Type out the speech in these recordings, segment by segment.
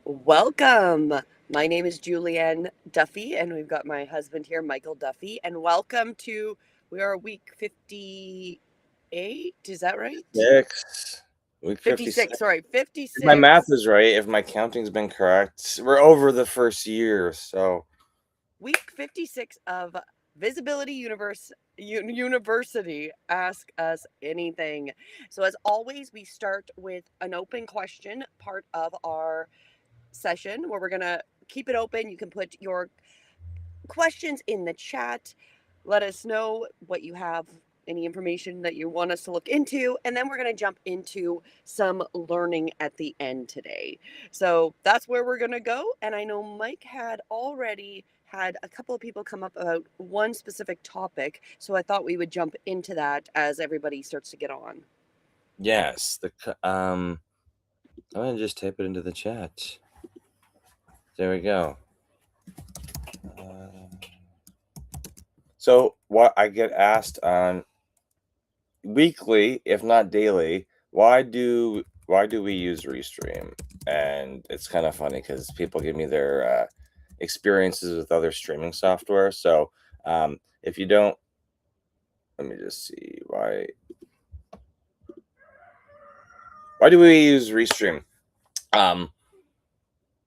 Welcome. My name is Julianne Duffy, and we've got my husband here, Michael Duffy. And welcome to, we are week 58. Is that right? Six. Week 56. 56. Sorry, If my math 56. is right, if my counting's been correct, we're over the first year. So, Week 56 of Visibility University. Ask us anything. So, as always, we start with an open question, part of our session, where we're going to keep it open. You can put your questions in the chat. Let us know what you have, any information that you want us to look into, and then we're going to jump into some learning at the end today. So that's where we're going to go. And I know Mike had already had a couple of people come up about one specific topic, so I thought we would jump into that as everybody starts to get on. yes, I'm gonna just type it into the chat. There we go. So, what I get asked on weekly, if not daily, why do we use Restream? And it's kind of funny because people give me their experiences with other streaming software. So, if you don't, let me just see why do we use Restream?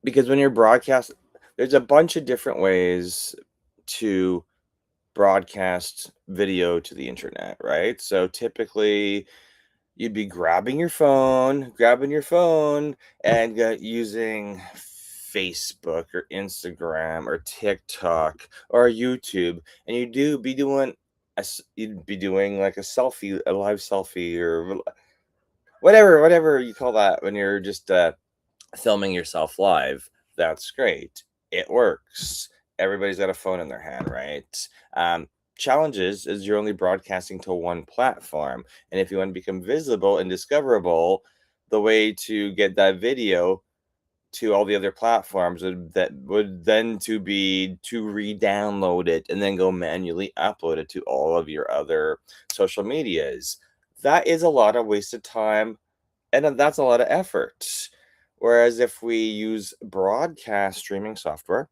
Because when you're broadcast, there's a bunch of different ways to broadcast video to the internet, right? So typically you'd be grabbing your phone and using Facebook or Instagram or TikTok or YouTube, and you'd be doing like a live selfie, or whatever you call that when you're just filming yourself live. That's great. It works. Everybody's got a phone in their hand, right? Challenges is you're only broadcasting to one platform. And if you want to become visible and discoverable, the way to get that video to all the other platforms would then to be to re-download it and then go manually upload it to all of your other social medias. That is a lot of wasted time, and that's a lot of effort. Whereas if we use broadcast streaming software,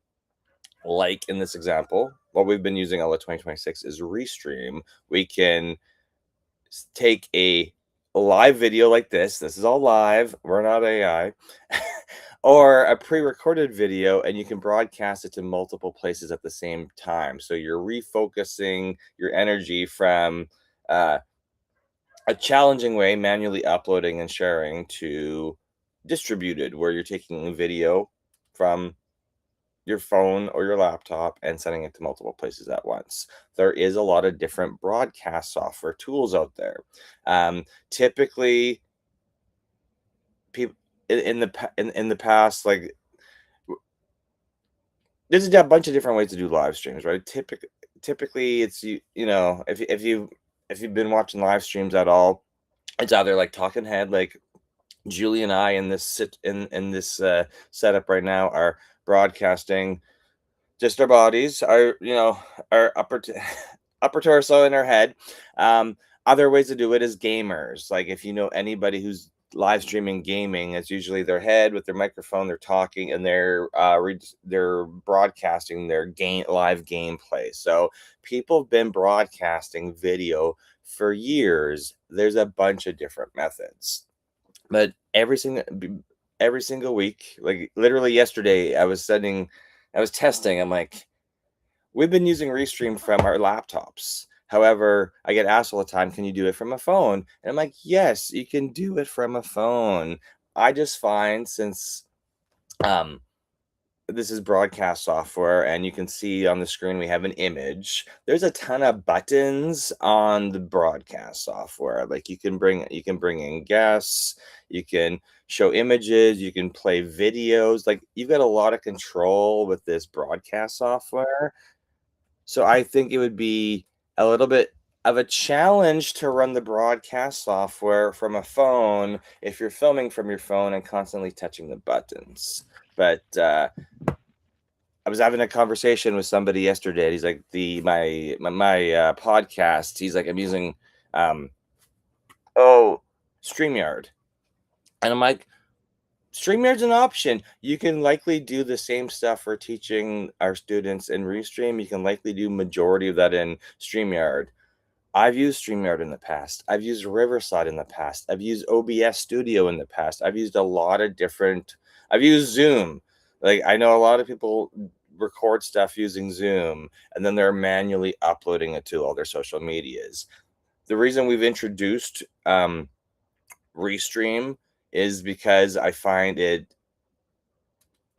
like in this example, what we've been using all of 2026 is Restream. We can take a live video like this. This is all live. We're not AI. Or a pre-recorded video, and you can broadcast it to multiple places at the same time. So you're refocusing your energy from a challenging way, manually uploading and sharing, to distributed, where you're taking a video from your phone or your laptop and sending it to multiple places at once. There is a lot of different broadcast software tools out there. Typically, people in the past, like, there's a bunch of different ways to do live streams, right? Typically, it's if you've been watching live streams at all, it's either like talking head, like Julie and I in this setup right now are broadcasting just our bodies, our upper torso and our head. Other ways to do it is gamers. Like, if you know anybody who's live streaming gaming, it's usually their head with their microphone, they're talking, and they're broadcasting their live gameplay. So people have been broadcasting video for years. There's a bunch of different methods, but every single week, like literally yesterday, I was testing. I'm like, we've been using Restream from our laptops. However, I get asked all the time, can you do it from a phone? And I'm like, yes, you can do it from a phone. I just find, since this is broadcast software and you can see on the screen we have an image, there's a ton of buttons on the broadcast software. Like, you can bring in guests, you can show images, you can play videos. Like, you've got a lot of control with this broadcast software. So I think it would be a little bit of a challenge to run the broadcast software from a phone if you're filming from your phone and constantly touching the buttons. But I was having a conversation with somebody yesterday. He's like, my podcast. He's like, I'm using StreamYard, and I'm like, StreamYard's an option. You can likely do the same stuff for teaching our students in Restream. You can likely do majority of that in StreamYard. I've used StreamYard in the past. I've used Riverside in the past. I've used OBS Studio in the past. I've used a lot of different. I've used Zoom. Like, I know a lot of people record stuff using Zoom, and then they're manually uploading it to all their social medias. The reason we've introduced Restream is because I find it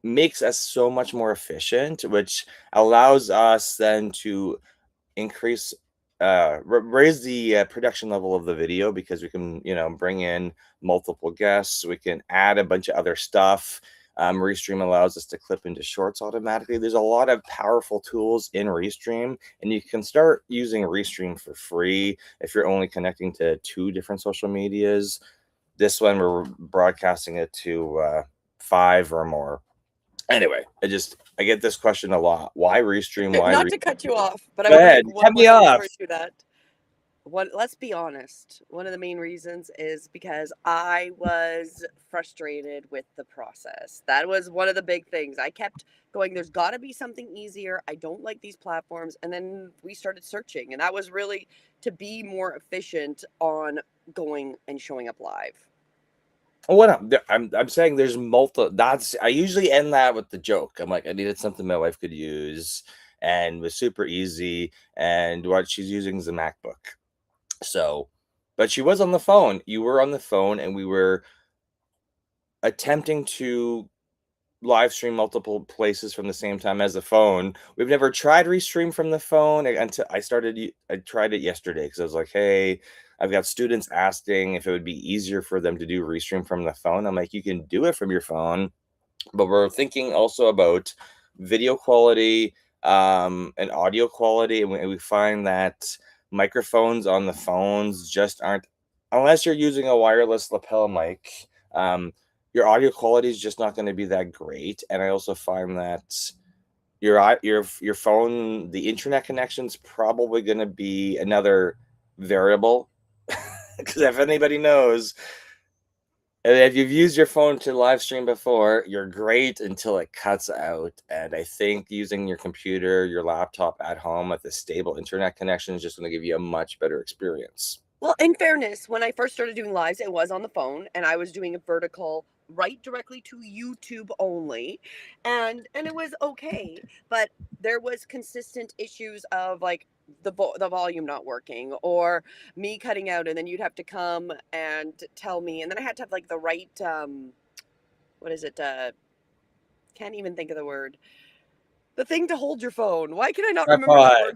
makes us so much more efficient, which allows us then to increase raise the production level of the video, because we can, bring in multiple guests. We can add a bunch of other stuff. Restream allows us to clip into shorts automatically. There's a lot of powerful tools in Restream, and you can start using Restream for free if you're only connecting to 2 different social medias. This one, we're broadcasting it to 5 or more. Anyway, I get this question a lot. Why Restream? Why Not to cut you off, but I Go want to ahead, make one cut more me thing before off. we do that. Let's be honest. One of the main reasons is because I was frustrated with the process. That was one of the big things. I kept going, there's got to be something easier. I don't like these platforms. And then we started searching, and that was really to be more efficient on going and showing up live. What I'm saying, there's multiple. That's I usually end that with the joke. I'm like, I needed something my wife could use, and was super easy. And what she's using is a MacBook. So, but she was on the phone. You were on the phone, and we were attempting to live stream multiple places from the same time as the phone. We've never tried Restream from the phone until I tried it yesterday, because I was like, hey, I've got students asking if it would be easier for them to do Restream from the phone. I'm like, you can do it from your phone, but we're thinking also about video quality and audio quality, and we find that microphones on the phones just aren't, unless you're using a wireless lapel mic, your audio quality is just not going to be that great. And I also find that your phone, the internet connection is probably going to be another variable, because if anybody knows, and if you've used your phone to live stream before, you're great until it cuts out. And I think using your computer, your laptop at home with a stable internet connection is just going to give you a much better experience. Well, in fairness, when I first started doing lives, it was on the phone, and I was doing a vertical right directly to YouTube only, and it was okay, but there was consistent issues of like the volume not working, or me cutting out, and then you'd have to come and tell me, and then I had to have like the right what is it, can't even think of the word, the thing to hold your phone. Why can I not remember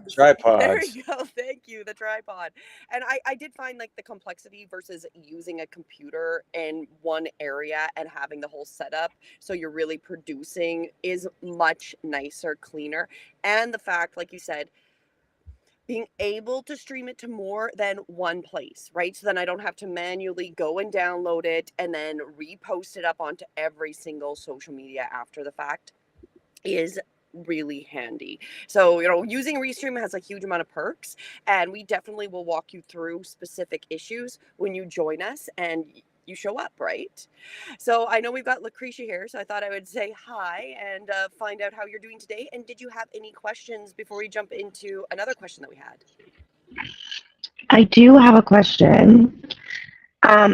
the Tripod, word? There tripod. we go. Thank you. The tripod. And I did find like the complexity versus using a computer in one area and having the whole setup, so you're really producing, is much nicer, cleaner. And the fact, like you said, being able to stream it to more than one place, right? So then I don't have to manually go and download it and then repost it up onto every single social media after the fact is really handy. So, using Restream has a huge amount of perks, and we definitely will walk you through specific issues when you join us and you show up, right? So, I know we've got Lucretia here, so I thought I would say hi and find out how you're doing today. And did you have any questions before we jump into another question that we had? I do have a question.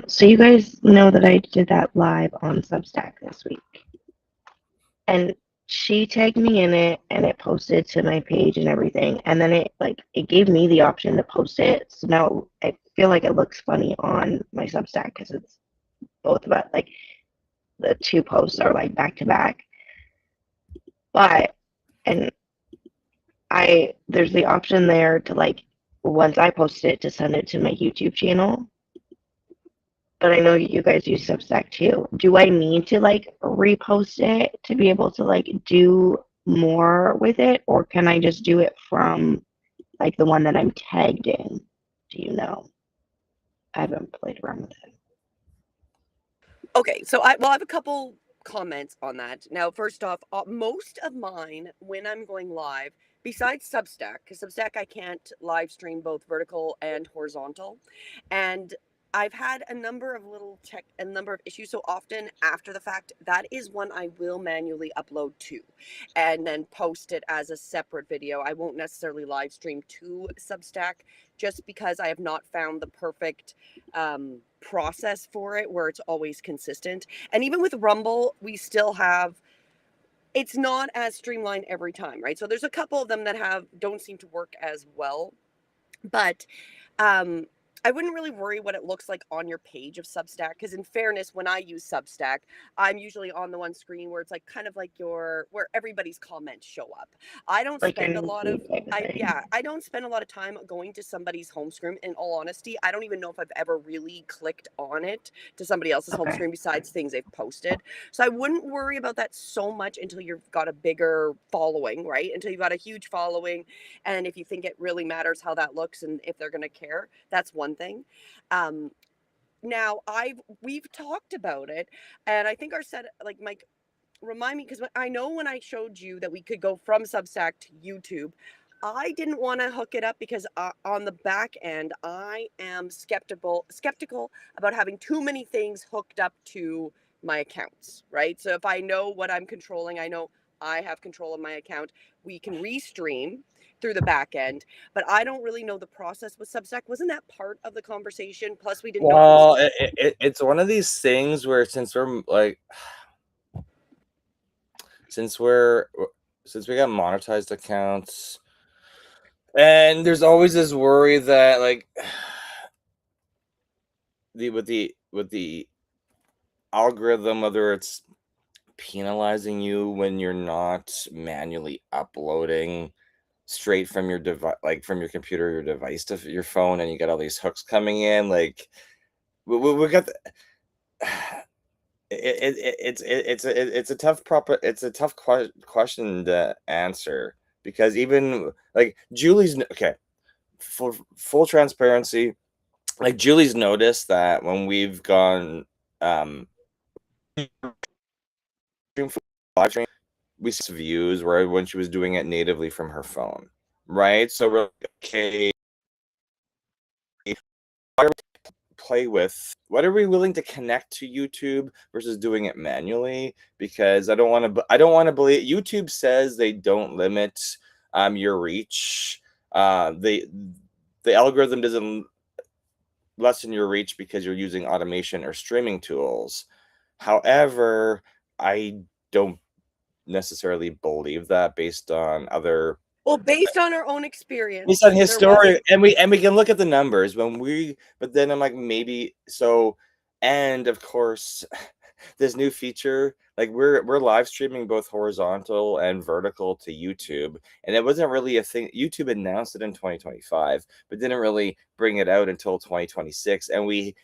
So you guys know that I did that live on Substack this week, and she tagged me in it, and it posted to my page and everything, and then it gave me the option to post it. So now I feel like it looks funny on my Substack because it's both about like the 2 posts are like back to back, but and there's the option there to like once I post it to send it to my YouTube channel. But I know you guys use Substack too. Do I need to like repost it to be able to like do more with it, or can I just do it from like the one that I'm tagged in? Do you know? I haven't played around with it. Okay, so I have a couple comments on that. Now, first off, most of mine when I'm going live, besides Substack, because Substack I can't live stream both vertical and horizontal, and I've had a number of issues. So often after the fact, that is one I will manually upload to and then post it as a separate video. I won't necessarily live stream to Substack just because I have not found the perfect process for it where it's always consistent. And even with Rumble, we still have, it's not as streamlined every time, right? So there's a couple of them that don't seem to work as well. But um, I wouldn't really worry what it looks like on your page of Substack, because in fairness, when I use Substack, I'm usually on the one screen where it's like kind of like where everybody's comments show up. I don't Like spend a your lot of newsfeed type of thing. I don't spend a lot of time going to somebody's home screen. In all honesty, I don't even know if I've ever really clicked on it to somebody else's home Okay. screen besides things they've posted. So I wouldn't worry about that so much until you've got a bigger following, right? Until you've got a huge following, and if you think it really matters how that looks and if they're going to care, that's one thing. um Now we've talked about it, and I think our set, like, Mike, remind me, because I know when I showed you that we could go from Substack to YouTube, I didn't want to hook it up because on the back end I am skeptical about having too many things hooked up to my accounts, right? So if I know what I'm controlling, I know I have control of my account. We can restream through the back end, but I don't really know the process with Substack. Wasn't that part of the conversation? Plus, we didn't know if it was. Well, it's one of these things where since we're since we got monetized accounts, and there's always this worry that like with the algorithm, whether it's penalizing you when you're not manually uploading straight from your device, like from your computer or your device to your phone, and you got all these hooks coming in, like we got the, it's a tough question to answer, because even like Julie's okay, for full transparency, like Julie's noticed that when we've gone live stream, we see views where when she was doing it natively from her phone, right? So we're like, okay, play with what are we willing to connect to YouTube versus doing it manually, because I don't want to believe YouTube says they don't limit your reach. The algorithm doesn't lessen your reach because you're using automation or streaming tools. However, I don't necessarily believe that based on other Well, based on our own experience, based on there wasn't. history, and we can look at the numbers but then I'm like, maybe so. And of course, this new feature, like we're live streaming both horizontal and vertical to YouTube, and it wasn't really a thing. YouTube announced it in 2025 but didn't really bring it out until 2026, and we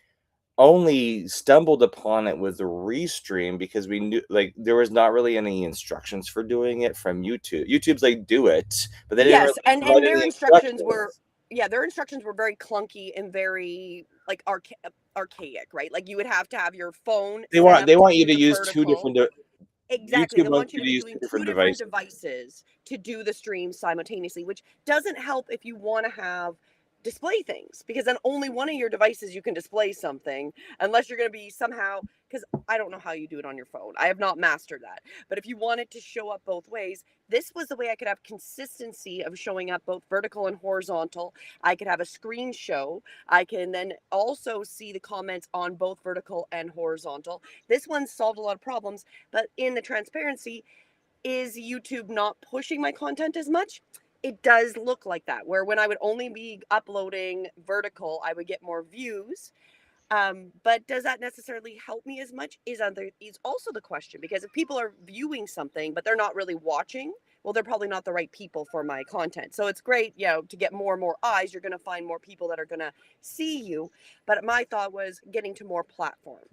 only stumbled upon it with the restream because we knew like there was not really any instructions for doing it from YouTube. YouTube's like, do it, but they didn't Yes, really and provide their any instructions were, instructions. yeah, their instructions were very clunky and very like archaic, right? Like you would have to have your phone They set want up to you do to the use two vertical. different Exactly. They YouTube wants want you you to to be use doing two two different different devices. devices to do the stream simultaneously, which doesn't help if you want to have display things, because then only one of your devices you can display something, unless you're going to be somehow, because I don't know how you do it on your phone. I have not mastered that. But if you want it to show up both ways, this was the way I could have consistency of showing up both vertical and horizontal. I could have a screen show. I can then also see the comments on both vertical and horizontal. This one solved a lot of problems, but in the transparency, is YouTube not pushing my content as much? It does look like that, where when I would only be uploading vertical, I would get more views. But does that necessarily help me as much is also the question, because if people are viewing something but they're not really watching, well, they're probably not the right people for my content. So it's great, to get more and more eyes. You're going to find more people that are going to see you. But my thought was getting to more platforms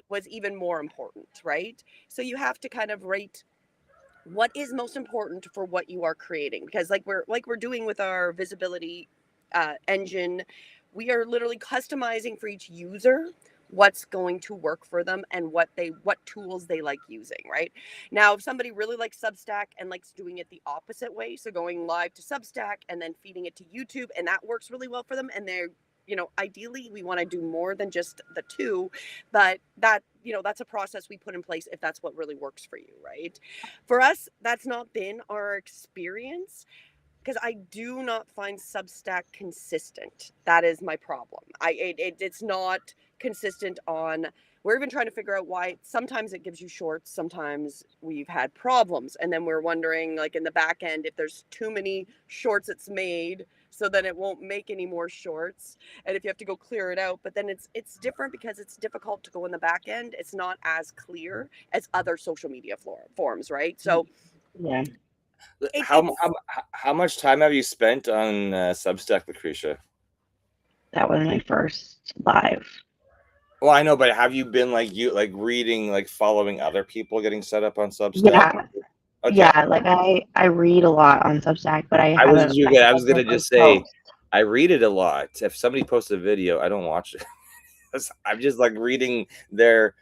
was even more important, right? So you have to kind of rate what is most important for what you are creating, because like we're doing with our visibility engine, we are literally customizing for each user what's going to work for them and what tools they like using. Right now, if somebody really likes Substack and likes doing it the opposite way, so going live to Substack and then feeding it to YouTube, and that works really well for them, and ideally we want to do more than just the two, but that's a process we put in place if that's what really works for you, right? For us, that's not been our experience because I do not find Substack consistent. That is my problem. It's not consistent on. We're even trying to figure out why. Sometimes it gives you shorts. Sometimes we've had problems, and then we're wondering, like in the back end, if there's too many shorts it's made, so then it won't make any more shorts, and if you have to go clear it out. But then it's different because it's difficult to go in the back end. It's not as clear as other social media forms, right? So Yeah, How it's how how much time have you spent on Substack, Lucretia? that was my first live. Well, I know, but have you been like reading, like following other people getting set up on Substack? Yeah, Okay. yeah. Like I read a lot on Substack, but I I was haven't. you I I have was gonna my just first say post. I read it a lot. If somebody posts a video, I don't watch it. I'm just like reading their,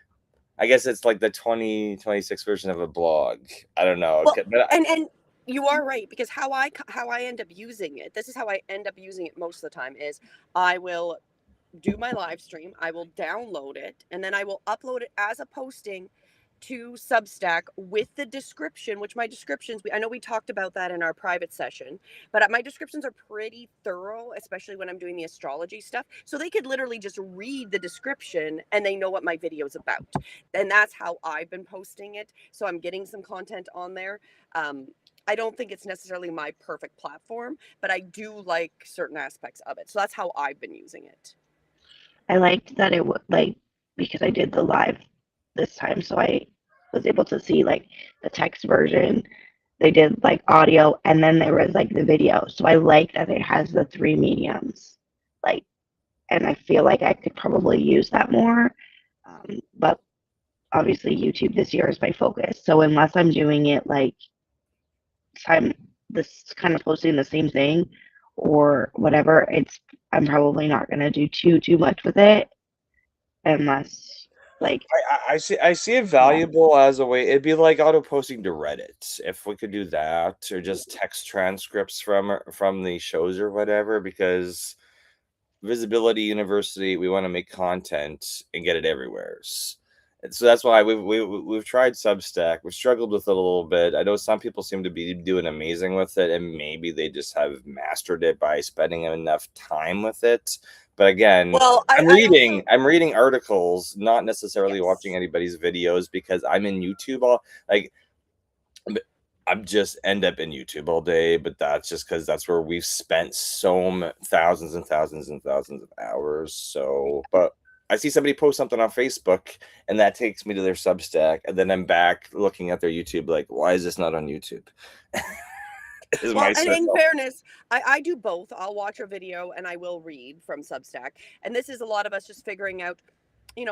I guess it's like the 2026 version of a blog. I don't know. well, But and you are right because how I end up using it. This is how I end up using it most of the time is I will do my live stream, I will download it, and then I will upload it as a posting to Substack with the description, which my descriptions, I know we talked about that in our private session, but my descriptions are pretty thorough, especially when I'm doing the astrology stuff. So they could literally just read the description and they know what my video is about. And that's how I've been posting it. So I'm getting some content on there. I don't think it's necessarily my perfect platform, but I do like certain aspects of it. So that's how I've been using it. I liked that it would like because I did the live this time, so I was able to see like the text version. They did like audio, and then there was like the video. So I like that it has the three mediums. Like, and I feel like I could probably use that more. But obviously, YouTube this year is my focus. So unless I'm doing it like I'm this kind of posting the same thing or whatever, I'm probably not gonna do too much with it unless like I see it yeah. valuable as a way. It'd be like auto posting to Reddit if we could do that, or just text transcripts from the shows or whatever. Because Visibility University, we want to make content and get it everywhere. And so that's why we've tried Substack. We've struggled with it a little bit. I know some people seem to be doing amazing with it, and maybe they just have mastered it by spending enough time with it. But again, Well, I'm I reading also, I'm reading articles, not necessarily watching yes. anybody's videos, because I'm in YouTube all like I'm just end up in YouTube all day. But that's just because that's where we've spent thousands and thousands and thousands of hours. So, but I see somebody post something on Facebook, and that takes me to their Substack, and then I'm back looking at their YouTube, like, why is this not on YouTube? Is Well, my and in circle. fairness, I do both. I'll watch a video and I will read from Substack. And this is a lot of us just figuring out, you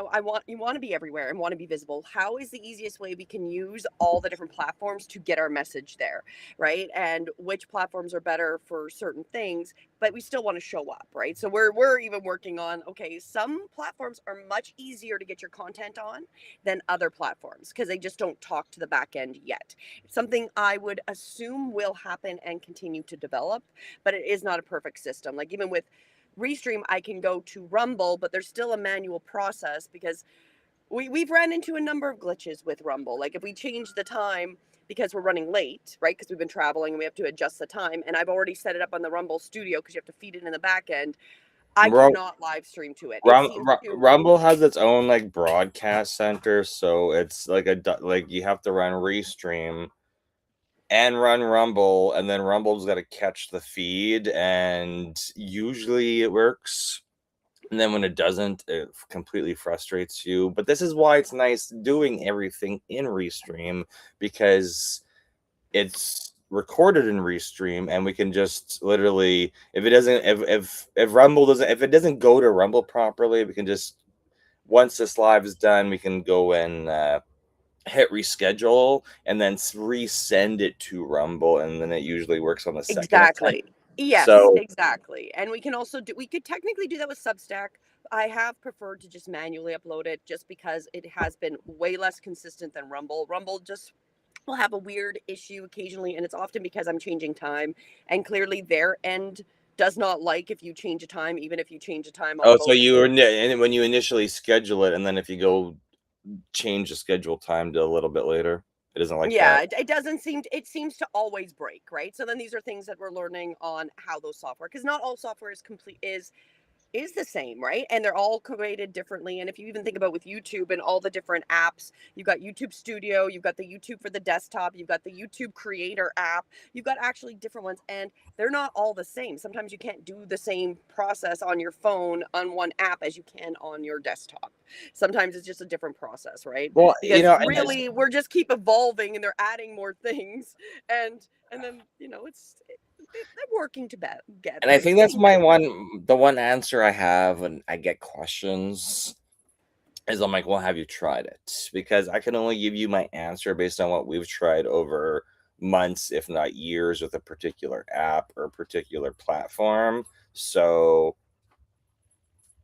want to be everywhere and want to be visible. How is the easiest way we can use all the different platforms to get our message there, right? And which platforms are better for certain things, but we still want to show up, right? So we're even working on, okay, some platforms are much easier to get your content on than other platforms because they just don't talk to the back end yet. It's something I would assume will happen and continue to develop, but it is not a perfect system. Like even with Restream, I can go to Rumble, but there's still a manual process because we've ran into a number of glitches with Rumble. Like if we change the time because we're running late, right? Because we've been traveling and we have to adjust the time. And I've already set it up on the Rumble studio because you have to feed it in the back end. I Rum, cannot live stream to it. It seems to. Rumble has its own like broadcast center, so it's like like you have to run Restream and run Rumble, and then Rumble's got to catch the feed, and usually it works. And then when it doesn't, it completely frustrates you. But this is why it's nice doing everything in Restream, because it's recorded in Restream, and we can just literally, if it doesn't, if Rumble doesn't, if it doesn't go to Rumble properly, we can just, once this live is done, we can go and hit reschedule and then resend it to Rumble, and then it usually works on the second attempt. Exactly. Yes, So exactly. And we can also we could technically do that with Substack. I have preferred to just manually upload it just because it has been way less consistent than Rumble. Rumble just will have a weird issue occasionally, and it's often because I'm changing time, and clearly their end does not like if you change a time, even if you change a time on Oh, so both. you were and when you initially schedule it, and then if you go change the schedule time to a little bit later, it doesn't like that. Yeah, it doesn't seem it seems to always break, right? So then these are things that we're learning on how those software, because not all software is the same, right? And they're all created differently. And if you even think about with YouTube and all the different apps, you've got YouTube Studio, you've got the YouTube for the desktop, you've got the YouTube Creator app, you've got actually different ones, and they're not all the same. Sometimes you can't do the same process on your phone on one app as you can on your desktop. Sometimes it's just a different process, right? Well, Because and really we're just keep evolving and they're adding more things, and then they're working together. I It's think that's getting my better. the one answer I have when I get questions is I'm like, well, have you tried it? Because I can only give you my answer based on what we've tried over months, if not years, with a particular app or a particular platform. So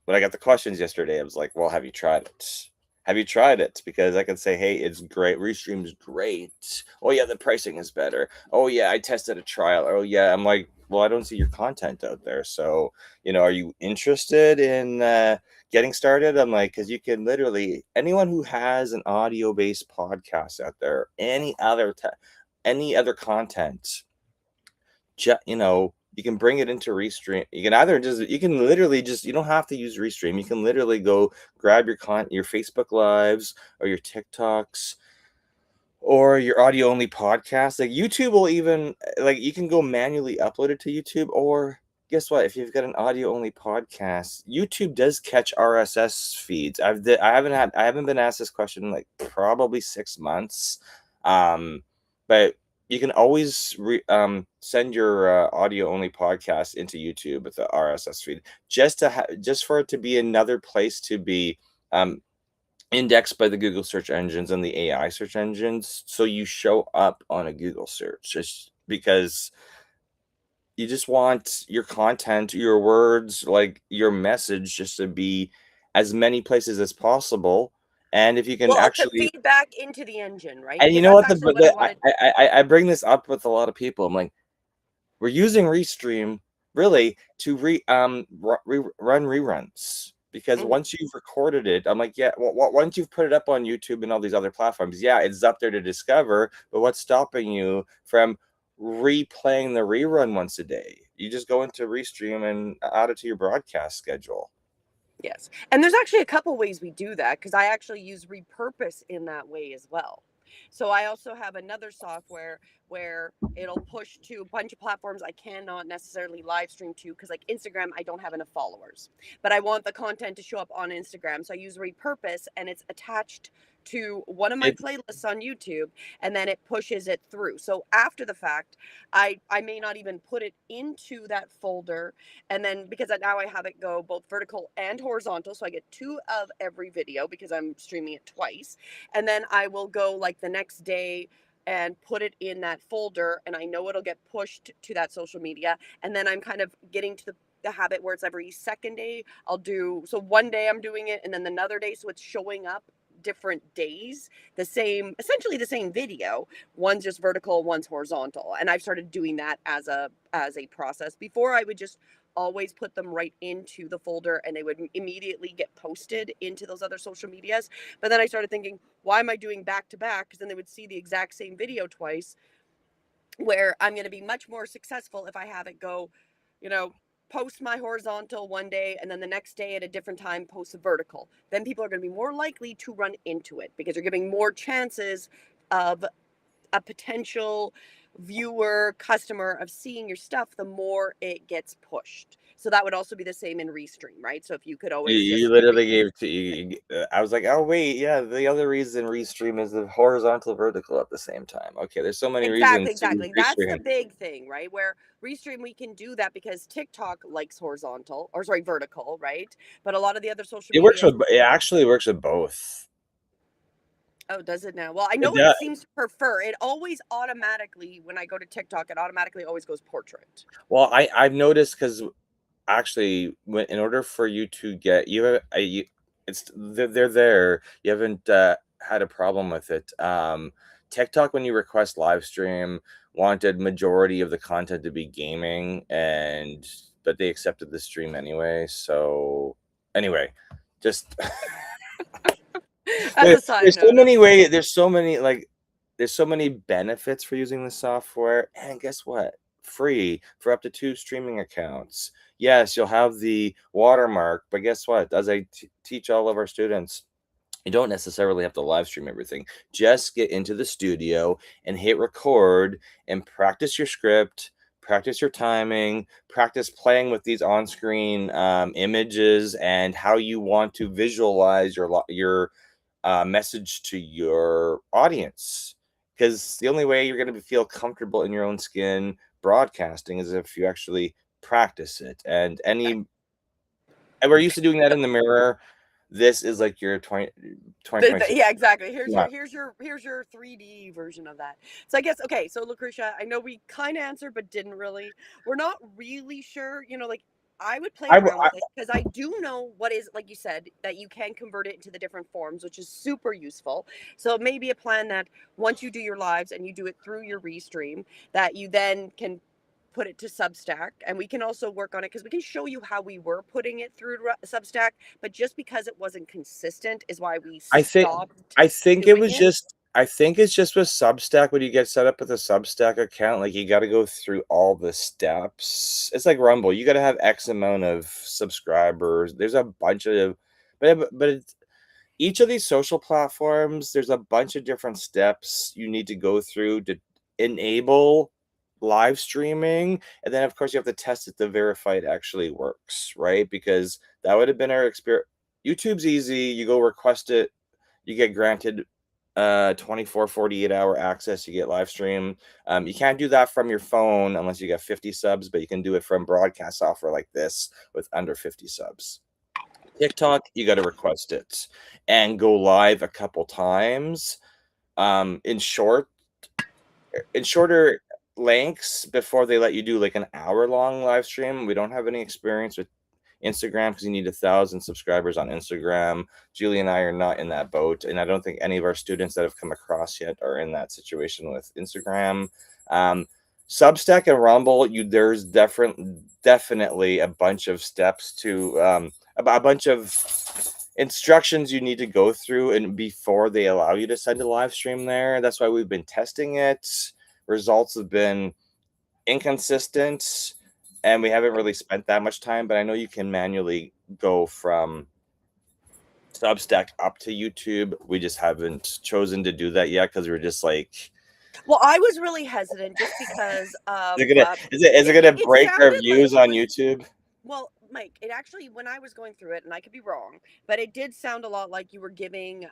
when I got the questions yesterday, I was like, well, have you tried it? Have you tried it? Because I can say, hey, it's great. Restream's great. Oh, yeah, the pricing is better. Oh, yeah, I tested a trial. Oh, yeah. I'm like, well, I don't see your content out there. So, are you interested in getting started? I'm like, because you can literally, anyone who has an audio based podcast out there, any other content, you can bring it into Restream. You can literally just, you don't have to use Restream. You can literally go grab your Facebook Lives or your TikToks or your audio only podcast. Like YouTube will even, like, you can go manually upload it to YouTube, or guess what? If you've got an audio only podcast, YouTube does catch RSS feeds. I haven't been asked this question in like probably 6 months. But you can always send your audio only podcast into YouTube with the RSS feed, just for it to be another place to be indexed by the Google search engines and the AI search engines, so you show up on a Google search, just because you just want your content, your words, like your message, just to be as many places as possible. And if you can Well, to actually, feed back into the engine, right? and you Because know that's what, actually what I wanted. I bring this up with a lot of people. I'm like, we're using Restream really to run reruns, because Mhm. once you've recorded it, I'm like, yeah, well, once you've put it up on YouTube and all these other platforms, yeah, it's up there to discover. But what's stopping you from replaying the rerun once a day? You just go into Restream and add it to your broadcast schedule. Yes. And there's actually a couple ways we do that, because I actually use repurpose in that way as well. So I also have another software where it'll push to a bunch of platforms I cannot necessarily live stream to, because like Instagram, I don't have enough followers, but I want the content to show up on Instagram. So I use repurpose, and it's attached to one of my It playlists on YouTube, and then it pushes it through. So after the fact, I may not even put it into that folder, and then because now I have it go both vertical and horizontal, so I get two of every video because I'm streaming it twice. And then I will go like the next day and put it in that folder, and I know it'll get pushed to that social media. And then I'm kind of getting to the habit where it's every second day I'll do, so one day I'm doing it and then another day, so it's showing up different days, the same, essentially the same video. One's just vertical, one's horizontal, and I've started doing that as a process. Before, I would just always put them right into the folder and they would immediately get posted into those other social medias. But then I started thinking, why am I doing back to back? Because then they would see the exact same video twice, where I'm going to be much more successful if I have it go, you know, post my horizontal one day and then the next day at a different time post a vertical. Then people are going to be more likely to run into it, because you're giving more chances of a potential viewer, customer, of seeing your stuff the more it gets pushed. So that would also be the same in Restream, right? So if you could always You just literally gave to you. I was like, oh wait, yeah. The other reason Restream is the horizontal vertical at the same time. Okay, there's so many exactly, reasons to use exactly. That's the Restream. big thing, right? Where Restream, we can do that because TikTok likes horizontal, or sorry, vertical, right? But a lot of the other social medias, It actually works with both. oh, does it now? Well, I It know it does. seems to prefer it always automatically when I go to TikTok, it automatically always goes portrait. Well, I've noticed, because actually, in order for you to get it's they're there. You haven't had a problem with it. TikTok, when you request live stream, wanted majority of the content to be gaming, and but they accepted the stream anyway. So anyway, just As a side there's so note, many ways. There's so many benefits for using the software, and guess what? Free for up to 2 streaming accounts. Yes, you'll have the watermark, but guess what? As I teach all of our students, you don't necessarily have to live stream everything. Just get into the studio and hit record and practice your script, practice your timing, practice playing with these on-screen images and how you want to visualize your message to your audience. Because the only way you're going to feel comfortable in your own skin broadcasting is if you actually practice it. And we're used to doing that in the mirror. This is like your 2026. yeah, exactly. Yeah. Here's your 3D version of that. So I guess, okay, so Lucretia, I know we kind of answered but didn't really. We're not really sure, like I would play I, around with it because I do know what is, like you said, that you can convert it into the different forms, which is super useful. So maybe a plan that once you do your lives and you do it through your restream, that you then can put it to Substack, and we can also work on it because we can show you how we were putting it through Substack, but just because it wasn't consistent is why we I think stopped I think it doing was it. just I think it's just with Substack when you get set up with a Substack account, like you got to go through all the steps. It's like Rumble. You got to have X amount of subscribers. There's a bunch of but it's, each of these social platforms, there's a bunch of different steps you need to go through to enable live streaming. And then, of course, you have to test it to verify it actually works, right? Because that would have been our experience. YouTube's easy. You go request it, you get granted 24 48-hour access. You get live stream. You can't do that from your phone unless you got 50 subs, but you can do it from broadcast software like this with under 50 subs. TikTok, you got to request it and go live a couple times in shorter lengths before they let you do like an hour-long live stream. We don't have any experience with Instagram because you need 1,000 subscribers on Instagram. Julie and I are not in that boat, and I don't think any of our students that have come across yet are in that situation with Instagram. Substack and Rumble, there's definitely a bunch of steps to a bunch of instructions you need to go through and before they allow you to send a live stream there. That's why we've been testing it. Results have been inconsistent and we haven't really spent that much time, but I know you can manually go from Substack up to YouTube. We just haven't chosen to do that yet because we're just like, Well, I was really hesitant just because of is it gonna break our sounded views like on YouTube? Well, Mike, it actually, when I was going through it, and I could be wrong, but it did sound a lot like you were giving,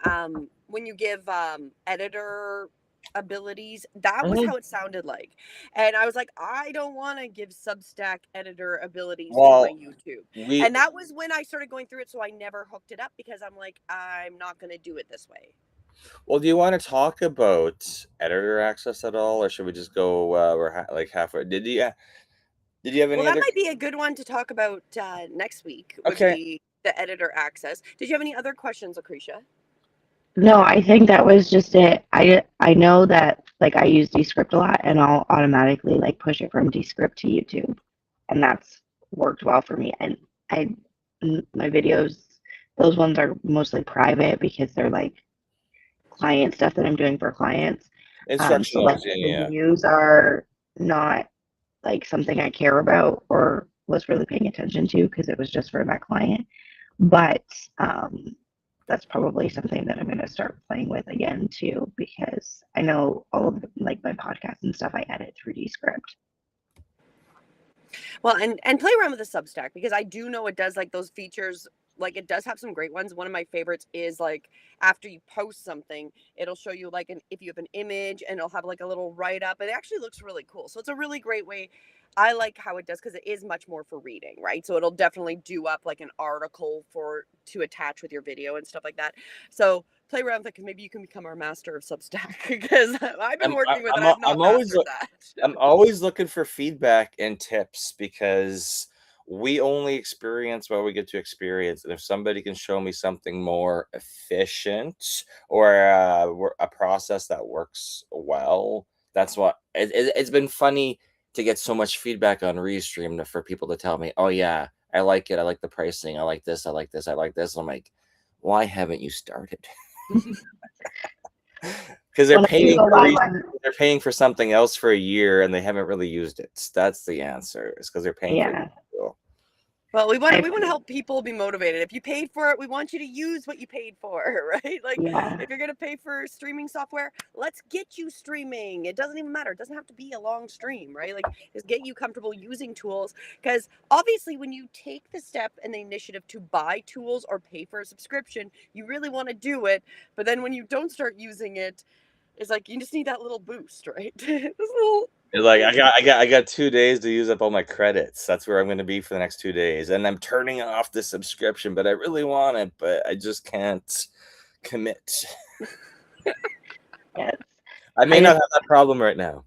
when you give editor abilities, that was how it sounded like. And I was like, I don't want to give Substack editor abilities to my Well, YouTube. we And that was when I started going through it. So I never hooked it up because I'm like, I'm not going to do it this way. well, do you want to talk about editor access at all, or should we just go? We're like halfway. Did you have Well, any that other? might be a good one to talk about next week, would Okay. be the editor access. Did you have any other questions, Lucretia? No, I think that was just it. I know that like I use Descript a lot, and I'll automatically like push it from Descript to YouTube, and that's worked well for me. And my videos, those ones are mostly private because they're like client stuff that I'm doing for clients. So like Instructionals, the yeah. views are not like something I care about or was really paying attention to because it was just for that client. But that's probably something that I'm going to start playing with again too, because I know all of like my podcasts and stuff I edit through Descript. Well, and play around with the Substack because I do know it does like those features. Like it does have some great ones. One of my favorites is like after you post something, it'll show you like if you have an image and it'll have like a little write up. It actually looks really cool. So it's a really great way. I like how it does because it is much more for reading, right? So it'll definitely do up like an article to attach with your video and stuff like that. So play around with it because maybe you can become our master of Substack because I've been working with it. I've not mastered that. I'm always looking for feedback and tips because we only experience what we get to experience. And if somebody can show me something more efficient or a process that works well, that's what it's been funny to get so much feedback on Restream for people to tell me, oh yeah, I like it, I like the pricing, I like this, I like this, I like this. I'm like, why haven't you started? Because When I can go live on, they're paying for something else for a year and they haven't really used it. That's the answer. It's because they're paying for yeah, it. Well, we want I, to help people be motivated. If you paid for it, we want you to use what you paid for, right? Like yeah, if you're going to pay for streaming software, let's get you streaming. It doesn't even matter. It doesn't have to be a long stream, right? Like just get you comfortable using tools, because obviously when you take the step and the initiative to buy tools or pay for a subscription, you really want to do it. But then when you don't start using it, it's like you just need that little boost, right? This little It's like I got 2 days to use up all my credits. That's where I'm going to be for the next 2 days, and I'm turning off the subscription. But I really want it, but I just can't commit. yes. I may I not just, have that problem right now.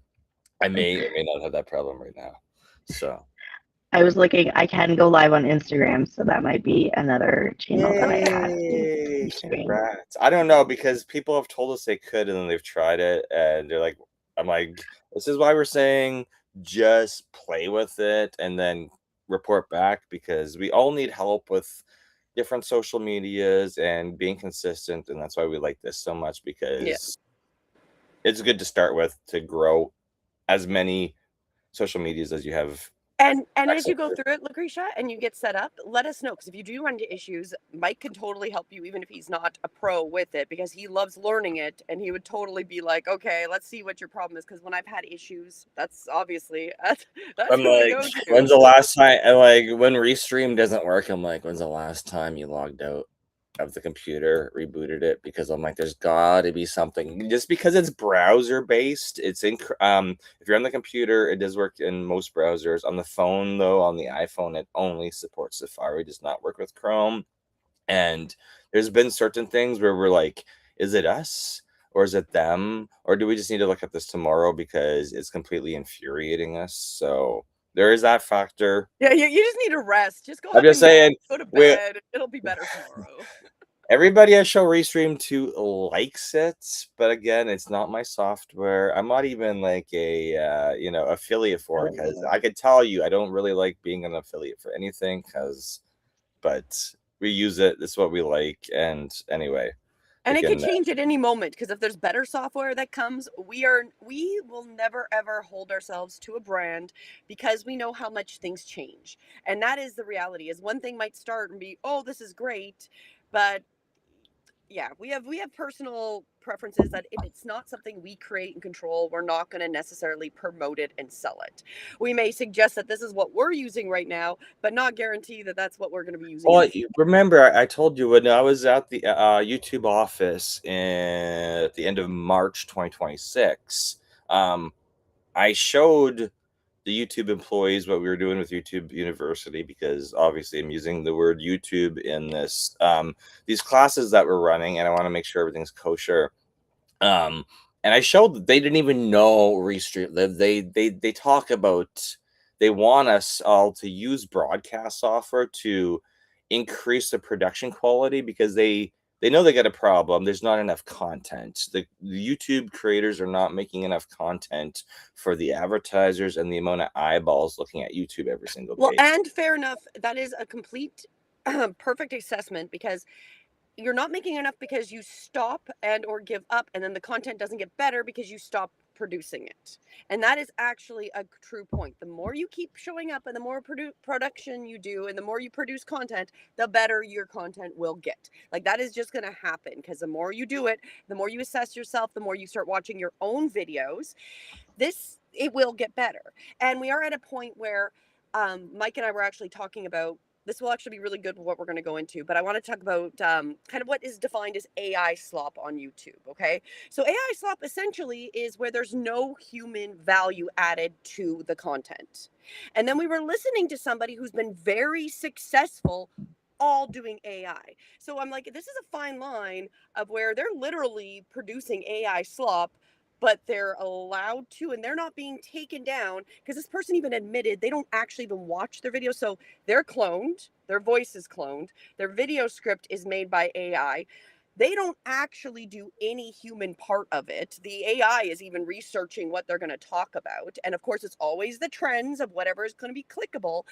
I may or may not have that problem right now. So I was looking. I can go live on Instagram, so that might be another channel that I add yay, to stream. congrats. I don't know, because people have told us they could and then they've tried it and they're like, I'm like, this is why we're saying just play with it and then report back, because we all need help with different social medias and being consistent. And that's why we like this so much, because it's good to start with to grow as many social medias as you have. And as access you go to. through it, Lucretia, and you get set up, let us know, because if you do run into issues, Mike can totally help you, even if he's not a pro with it, because he loves learning it, and he would totally be like, okay, let's see what your problem is. Because when I've had issues, that's obviously that's I'm who we like, go to. when's the last time? And like, when Restream doesn't work, I'm like, when's the last time you logged out of the computer, rebooted it? Because I'm like, there's got to be something. Just because it's browser based, it's in. If you're on the computer, it does work in most browsers. On the phone, though, on the iPhone, it only supports Safari. Does not work with Chrome. And there's been certain things where we're like, is it us? Or is it them? Or do we just need to look at this tomorrow because it's completely infuriating us? So there is that factor. Yeah, you just need to rest. Just go I'm have a just nap, saying, go to we bed. It'll be better tomorrow. everybody I show Restream to likes it, but again, it's not my software. I'm not even like a affiliate for it, because I could tell you I don't really like being an affiliate for anything, but we use it. It's what we like, and anyway. And it could Can change at any moment, because if there's better software that comes, we will never ever hold ourselves to a brand, because we know how much things change. And that is the reality. Is one thing might start and be, "Oh, this is great," but yeah, we have personal preferences that if it's not something we create and control, we're not going to necessarily promote it and sell it. We may suggest that this is what we're using right now, but not guarantee that that's what we're going to be using in well, the future. remember, I told you when I was at the YouTube office at the end of March 2026. I showed the YouTube employees what we were doing with YouTube University, because obviously I'm using the word YouTube in this these classes that we're running, and I want to make sure everything's kosher. And I showed that they didn't even know Restream Live. They talk about, they want us all to use broadcast software to increase the production quality, because they know they got a problem. There's not enough content. The YouTube creators are not making enough content for the advertisers and the amount of eyeballs looking at YouTube every single Well, day. and fair enough, that is a complete perfect assessment, because you're not making enough because you stop and or give up, and then the content doesn't get better because you stop producing it. And that is actually a true point. The more you keep showing up and the more production you do and the more you produce content, the better your content will get. Like that is just going to happen, because the more you do it, the more you assess yourself, the more you start watching your own videos, it will get better. And we are at a point where Mike and I were actually talking about, this will actually be really good with what we're going to go into, but I want to talk about kind of what is defined as AI slop on YouTube. Okay, so AI slop essentially is where there's no human value added to the content. And then we were listening to somebody who's been very successful all doing AI. So I'm like, this is a fine line of where they're literally producing AI slop, but they're allowed to, and they're not being taken down, because this person even admitted they don't actually even watch their videos. So they're cloned, their voice is cloned, their video script is made by AI. They don't actually do any human part of it. The AI is even researching what they're going to talk about. And of course, it's always the trends of whatever is going to be clickable.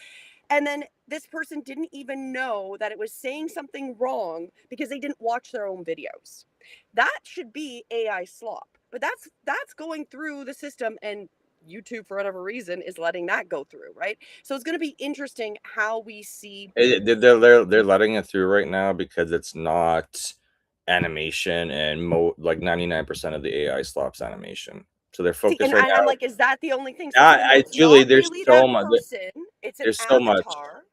And then this person didn't even know that it was saying something wrong because they didn't watch their own videos. That should be AI slop. But that's going through the system, and YouTube for whatever reason is letting that go through, right? So it's going to be interesting how we see. They're letting it through right now because it's not animation, and like 99% of the AI slops animation. So they're See, focused and right I'm now. like, is that the only thing? So it's like, no, I it's Julie, not really that person. It's an there's so much. avatar,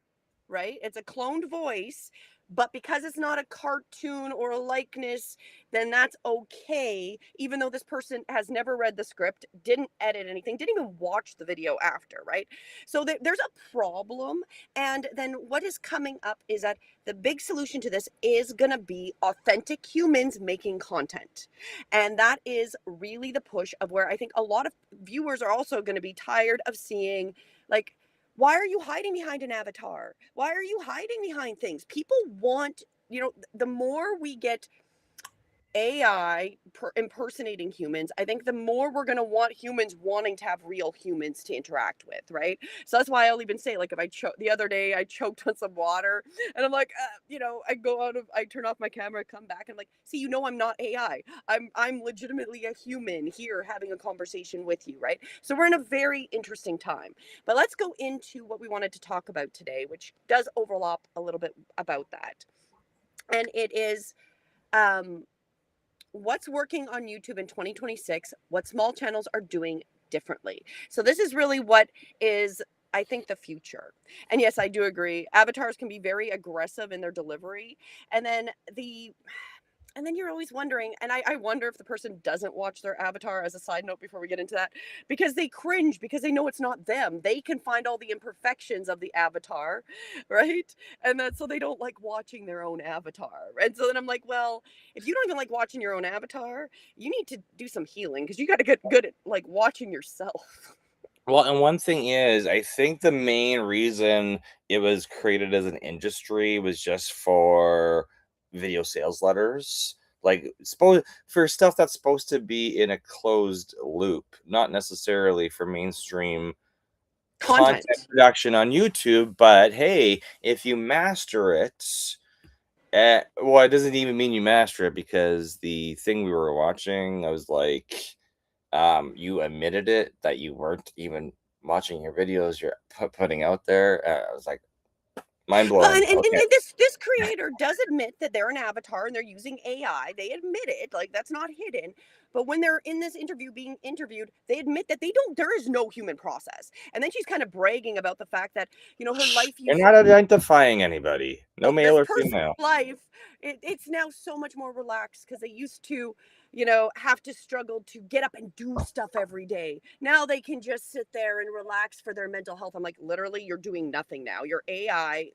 right? It's a cloned voice, but because it's not a cartoon or a likeness, then that's okay. Even though this person has never read the script, didn't edit anything, didn't even watch the video after, right? So there's a problem. And then what is coming up is that the big solution to this is going to be authentic humans making content. And that is really the push of where I think a lot of viewers are also going to be tired of seeing, like, why are you hiding behind an avatar? Why are you hiding behind things? People want, the more we get AI impersonating humans, I think the more we're going to want humans wanting to have real humans to interact with, right? So that's why I'll even say, like, if the other day I choked on some water, and I'm like, I turn off my camera, come back, and I'm like, see, I'm not AI. I'm legitimately a human here having a conversation with you, right? So we're in a very interesting time. But let's go into what we wanted to talk about today, which does overlap a little bit about that, and it is. What's working on YouTube in 2026, what small channels are doing differently. So this is really what is, I think, the future. And yes, I do agree. Avatars can be very aggressive in their delivery. And then you're always wondering, and I wonder if the person doesn't watch their avatar, as a side note before we get into that, because they cringe because they know it's not them. They can find all the imperfections of the avatar, right? And that's so they don't like watching their own avatar. And so then I'm like, well, if you don't even like watching your own avatar, you need to do some healing because you got to get good at like watching yourself. Well, and one thing is, I think the main reason it was created as an industry was just for video sales letters, like for stuff that's supposed to be in a closed loop, not necessarily for mainstream content Content. production on YouTube. But hey, if you master it, well, it doesn't even mean you master it, because the thing we were watching, I was like, you admitted it that you weren't even watching your videos you're putting out there. I was like, mind Well, blowing. and Okay. this creator does admit that they're an avatar and they're using AI. They admit it, like that's not hidden. But when they're in this interview being interviewed, they admit that they don't. There is no human process. And then she's kind of bragging about the fact that her life You're used not identifying anybody, no male this or person's female. life. It's now so much more relaxed because they used to have to struggle to get up and do stuff every day. Now they can just sit there and relax for their mental health. I'm like, literally, you're doing nothing now. Your AI,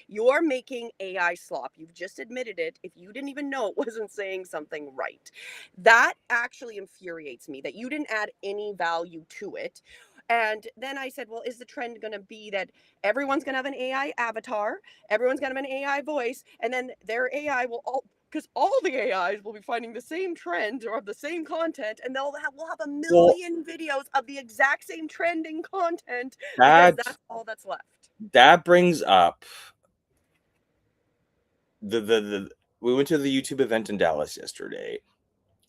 you're making AI slop. You've just admitted it. If you didn't even know it wasn't saying something right, that actually infuriates me that you didn't add any value to it. And then I said, well, is the trend going to be that everyone's going to have an AI avatar, everyone's going to have an AI voice, and then their AI will because all the AIs will be finding the same trends or of the same content, and we'll have a Well, million videos of the exact same trending content because that that's all that's left. that brings up the we went to the YouTube event in Dallas yesterday,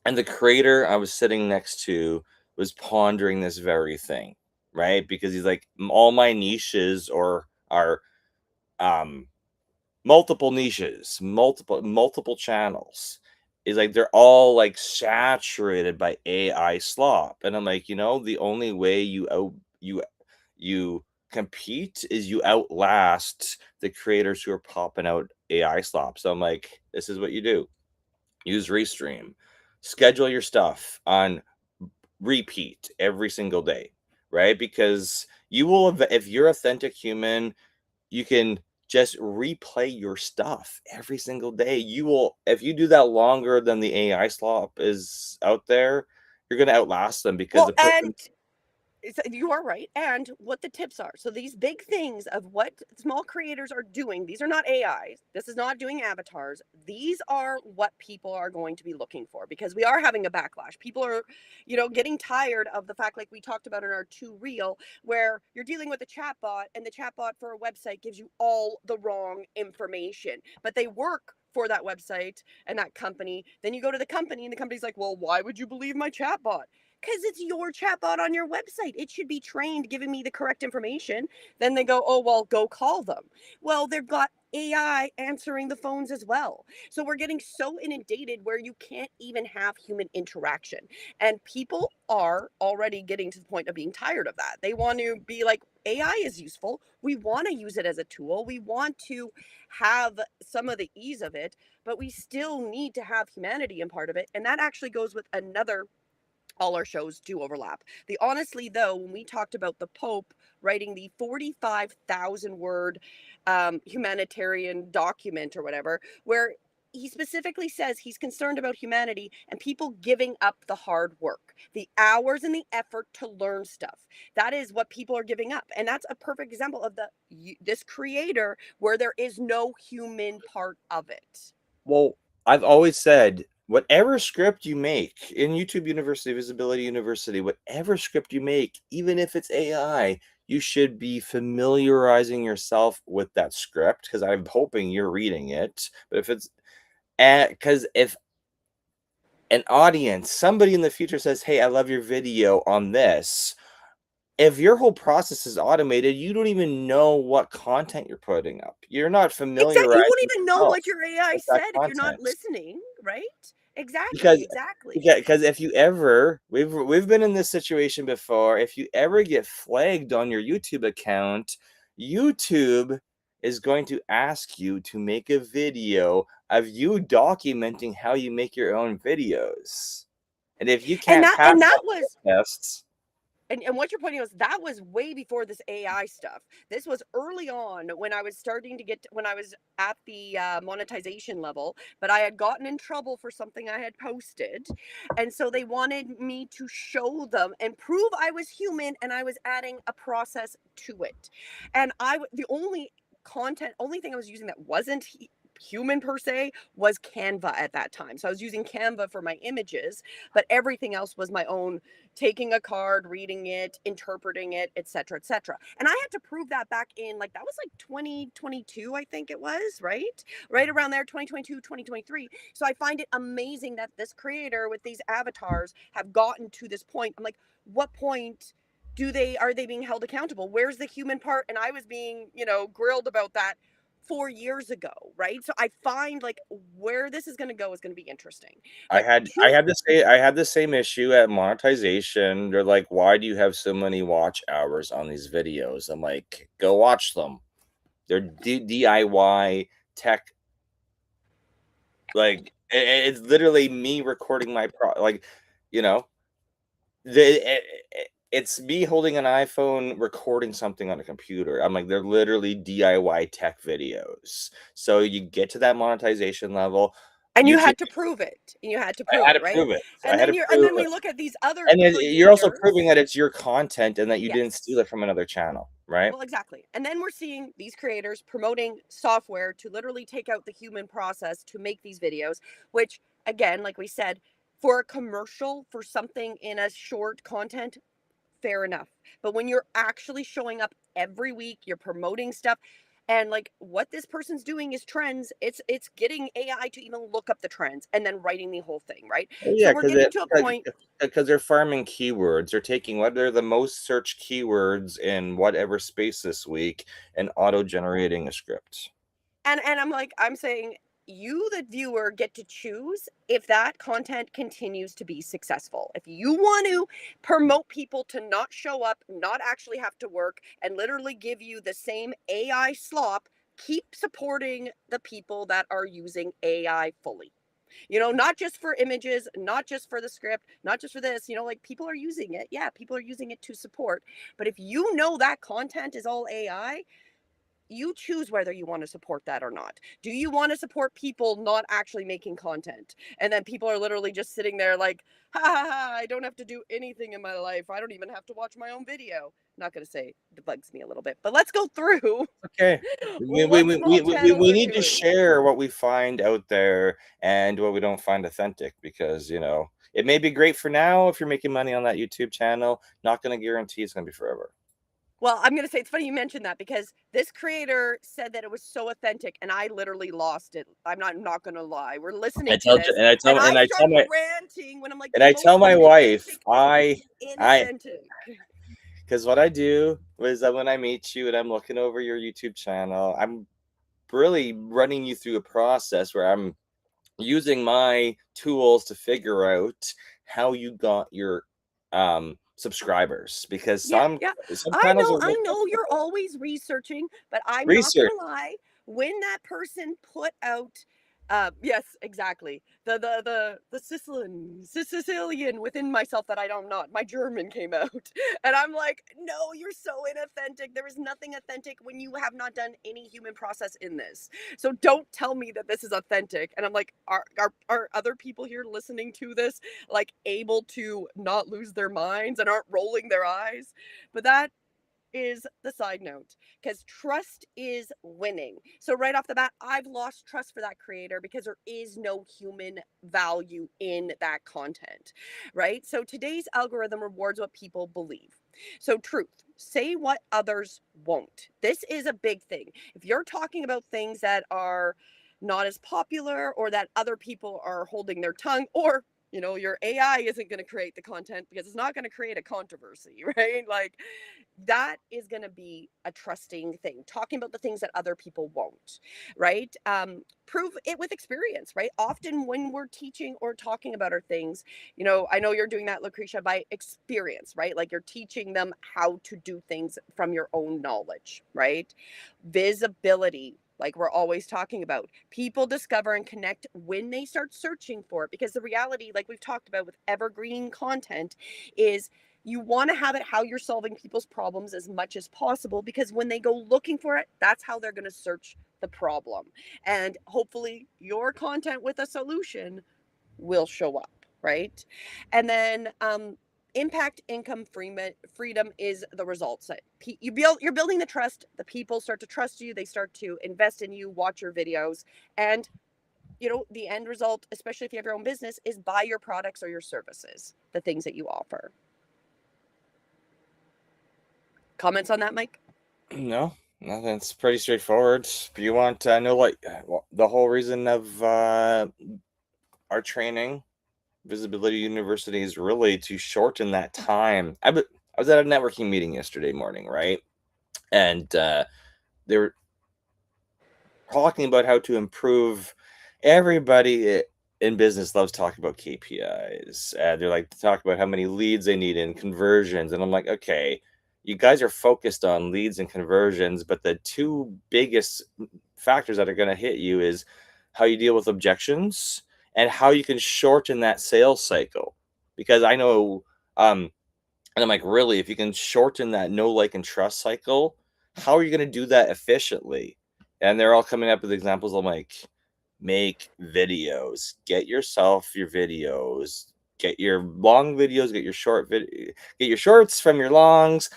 and the creator I was sitting next to was pondering this very thing, right? Because he's like, all my niches or are um multiple niches, multiple channels. Is like they're all like saturated by AI slop. And I'm like, the only way you compete is you outlast the creators who are popping out AI slop. So I'm like, this is what you do. Use Restream. Schedule your stuff on repeat every single day, right? Because you will, if you're authentic human, you can just replay your stuff every single day. You will, if you do that longer than the AI slop is out there, you're going to outlast them because Well, the and person. You are right. And what the tips are. So these big things of what small creators are doing, these are not AIs. This is not doing avatars. These are what people are going to be looking for, because we are having a backlash. People are, getting tired of the fact, like we talked about in our two reel, where you're dealing with a chatbot and the chatbot for a website gives you all the wrong information, but they work for that website and that company. Then you go to the company and the company's like, well, why would you believe my chatbot? Because it's your chatbot on your website. It should be trained giving me the correct information. Then they go, oh, well, go call them. Well, they've got AI answering the phones as well. So we're getting so inundated where you can't even have human interaction. And people are already getting to the point of being tired of that. They want to be like, AI is useful. We want to use it as a tool. We want to have some of the ease of it, but we still need to have humanity in part of it. And that actually goes with another, all our shows do overlap. The honestly though, when we talked about the Pope writing the 45,000 word humanitarian document or whatever, where he specifically says he's concerned about humanity and people giving up the hard work, the hours and the effort to learn stuff. That is what people are giving up. And that's a perfect example of this creator where there is no human part of it. Well, I've always said, whatever script you make in YouTube University, Visibility University, whatever script you make, even if it's AI, you should be familiarizing yourself with that script, because I'm hoping you're reading it. But if it's, because if an audience, somebody in the future says, hey, I love your video on this, if your whole process is automated, you don't even know what content you're putting up. You're not Exactly. You won't familiarizing even know yourself what your AI with that said if you're not content. listening, right? Exactly, Because exactly. because if you ever, we've been in this situation before, if you ever get flagged on your YouTube account, YouTube is going to ask you to make a video of you documenting how you make your own videos. And if you And can't that pass and that that was test, and what you're pointing out is that was way before this AI stuff. This was early on when I was starting to get when I was at the monetization level, but I had gotten in trouble for something I had posted, and so they wanted me to show them and prove I was human, and I was adding a process to it. And the only thing I was using that wasn't human per se was Canva at that time. So I was using Canva for my images, but everything else was my own, taking a card, reading it, interpreting it, etc., etc. And I had to prove that back in, like, that was like 2022, I think it was, right around there, 2022, 2023. So I find it amazing that this creator with these avatars have gotten to this point. I'm like, what point are they being held accountable? Where's the human part? And I was being, grilled about that 4 years ago, right? So I find, like, where this is going to go is going to be interesting. I But had I had the same I had the same issue at monetization. They're like, why do you have so many watch hours on these videos? I'm like, go watch them. They're DIY tech. Like, it's literally me recording my like, you know, it's me holding an iPhone recording something on a computer. I'm like, they're literally DIY tech videos. So you get to that monetization level, and you YouTube. had to prove it. And you had to I prove had it, to right? prove it. I And had then to you're and prove then we it. look at these other And you're also proving creators. that it's your content and that you didn't steal Yes. it from another channel, right? Well, exactly. And then we're seeing these creators promoting software to literally take out the human process to make these videos, which, again, like we said, for a commercial, for something in a short content, fair enough. But when you're actually showing up every week, you're promoting stuff, and like what this person's doing is trends. It's getting AI to even look up the trends and then writing the whole thing, right? Oh, So yeah, we're getting to a point. because they're farming keywords. They're taking what are the most searched keywords in whatever space this week and auto generating a script. And I'm saying, you, the viewer, get to choose if that content continues to be successful. If you want to promote people to not show up, not actually have to work, and literally give you the same AI slop, keep supporting the people that are using AI fully. Not just for images, not just for the script, not just for this, like, people are using it. Yeah, people are using it to support. But if you know that content is all AI, you choose whether you want to support that or not. Do you want to support people not actually making content? And then people are literally just sitting there like, ha ha ha, I don't have to do anything in my life. I don't even have to watch my own video. Not going to say it bugs me a little bit, but let's go through Okay. what small channels We are need to doing. share what we find out there and what we don't find authentic, because, you know, it may be great for now if you're making money on that YouTube channel. Not going to guarantee it's going to be forever. Well, I'm going to say it's funny you mentioned that because this creator said that it was so authentic and I literally lost it. I'm not going to lie. We're listening to this and I start ranting when I'm like, I tell my wife, I inauthentic. because what I do is that when I meet you and I'm looking over your YouTube channel, I'm really running you through a process where I'm using my tools to figure out how you got your subscribers, because some channels are I know you're always researching, but I'm not research. gonna lie. When that person put out, yes, exactly. The Sicilian within myself that I don't not. My German came out, and I'm like, no, you're so inauthentic. There is nothing authentic when you have not done any human process in this. So don't tell me that this is authentic. And I'm like, are other people here listening to this like able to not lose their minds and aren't rolling their eyes? But that is the side note, because trust is winning. So right off the bat, I've lost trust for that creator because there is no human value in that content, right? So today's algorithm rewards what people believe. So truth, say what others won't. This is a big thing. If you're talking about things that are not as popular or that other people are holding their tongue, or your AI isn't going to create the content because it's not going to create a controversy, right? Like that is going to be a trusting thing, talking about the things that other people won't, right? Prove it with experience, right? Often when we're teaching or talking about our things, I know you're doing that, Lucretia, by experience, right? Like you're teaching them how to do things from your own knowledge, right? Visibility, like we're always talking about. People discover and connect when they start searching for it, because the reality, like we've talked about with evergreen content, is you want to have it how you're solving people's problems as much as possible, because when they go looking for it, that's how they're going to search the problem. And hopefully your content with a solution will show up, right? And then impact, income, freedom is the results. You're building the trust. The people start to trust you. They start to invest in you, watch your videos, and the end result, especially if you have your own business, is buy your products or your services, the things that you offer. Comments on that, Mike? No, nothing. It's pretty straightforward. Do you want to know what the whole reason of our training, Visibility University, is really to shorten that time. I was at a networking meeting yesterday morning, right? And they were talking about how to improve. Everybody in business loves talking about KPIs. They're like to talk about how many leads they need and conversions. And I'm like, okay, you guys are focused on leads and conversions, but the two biggest factors that are going to hit you is how you deal with objections and how you can shorten that sales cycle. Because I know, and I'm like, really, if you can shorten that know, like, and trust cycle, how are you going to do that efficiently? And they're all coming up with examples. I'm like, make videos, get yourself your videos, get your long videos, get your get your shorts from your longs,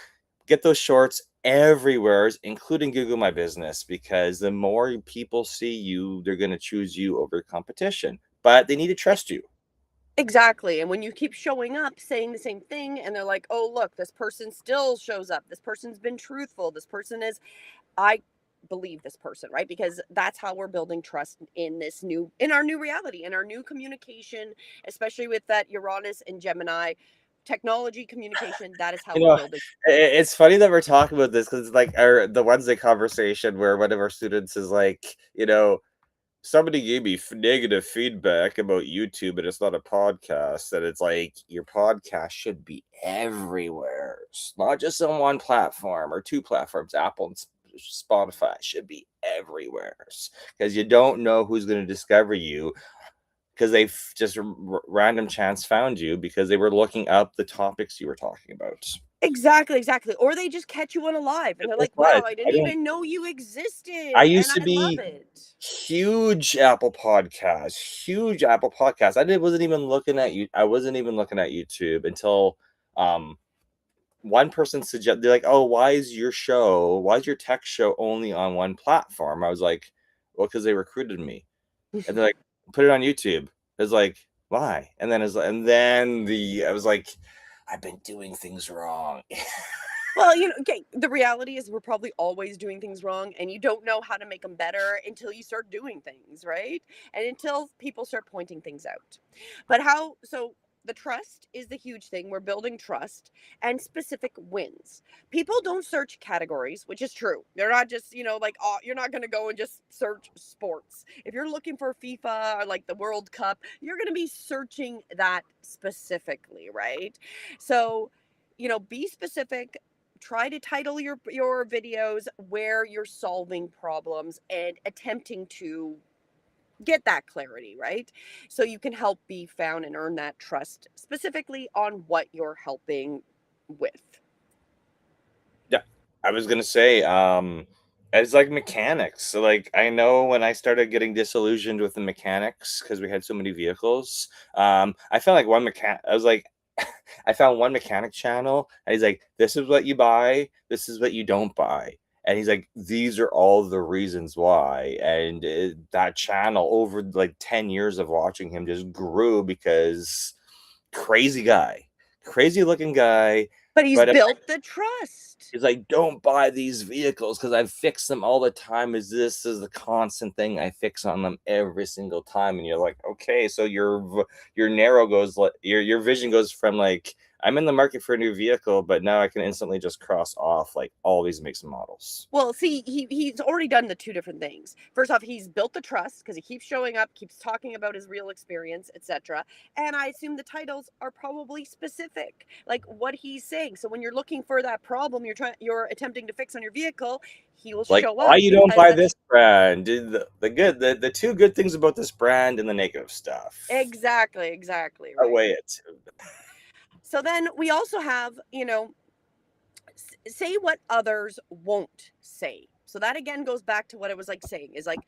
get those shorts everywhere, including Google My Business, because the more people see you, they're going to choose you over competition, but they need to trust you. Exactly. And when you keep showing up saying the same thing and they're like, oh, look, this person still shows up. This person's been truthful. This person is, I believe this person, right? Because that's how we're building trust in our new reality, in our new communication, especially with that Uranus and Gemini technology communication. That is how we're building. It's funny that we're talking about this because it's like the Wednesday conversation where one of our students is like, somebody gave me negative feedback about YouTube and it's not a podcast. And it's like, your podcast should be everywhere. It's not just on one platform or two platforms. Apple and Spotify should be everywhere, because you don't know who's going to discover you, because they've just random chance found you because they were looking up the topics you were talking about. Exactly. Or they just catch you on a live and they're Guess like, wow, what? I I didn't don't. even know you I existed. And used to I love be it. huge Apple Podcasts, huge Apple Podcasts. Wasn't even looking at you. I wasn't even looking at YouTube until um one person suggested, they're like, "Oh, why is your tech show only on one platform?" I was like, "Well, because they recruited me." And they're like, "Put it on YouTube." I was like, "Why?" And then I was like, "I've been doing things wrong." Well, okay, the reality is we're probably always doing things wrong and you don't know how to make them better until you start doing things, right? And until people start pointing things out. But so the trust is the huge thing. We're building trust and specific wins. People don't search categories, which is true. They're not just, like, oh, you're not going to go and just search sports. If you're looking for FIFA or like the World Cup, you're going to be searching that specifically, right? So, be specific, try to title your videos where you're solving problems and attempting to get that clarity, right? So you can help be found and earn that trust specifically on what you're helping with. Yeah, I was gonna say, it's like mechanics. So, like, I know when I started getting disillusioned with the mechanics because we had so many vehicles, I felt like one mechanic. I was like, I found one mechanic channel, and he's like, "This is what you buy. This is what you don't buy." And he's like, "These are all the reasons why." And that channel, over like 10 years of watching him, just grew because crazy looking guy. But he's But built the trust. he's like, "Don't buy these vehicles because I fix them all the time. This is the constant thing I fix on them every single time." And you're like, "Okay, so your narrow goes like your vision goes from like, I'm in the market for a new vehicle, but now I can instantly just cross off like all these makes and models." Well, see, he's already done the two different things. First off, he's built the trust because he keeps showing up, keeps talking about his real experience, etc. And I assume the titles are probably specific, like what he's saying. So when you're looking for that problem you're attempting to fix on your vehicle, he will Like, show why up you don't because buy that's this brand? The two good things about this brand and the negative stuff. exactly right. Outweigh it. So then we also have, say what others won't say. So that again goes back to what I was like saying is like,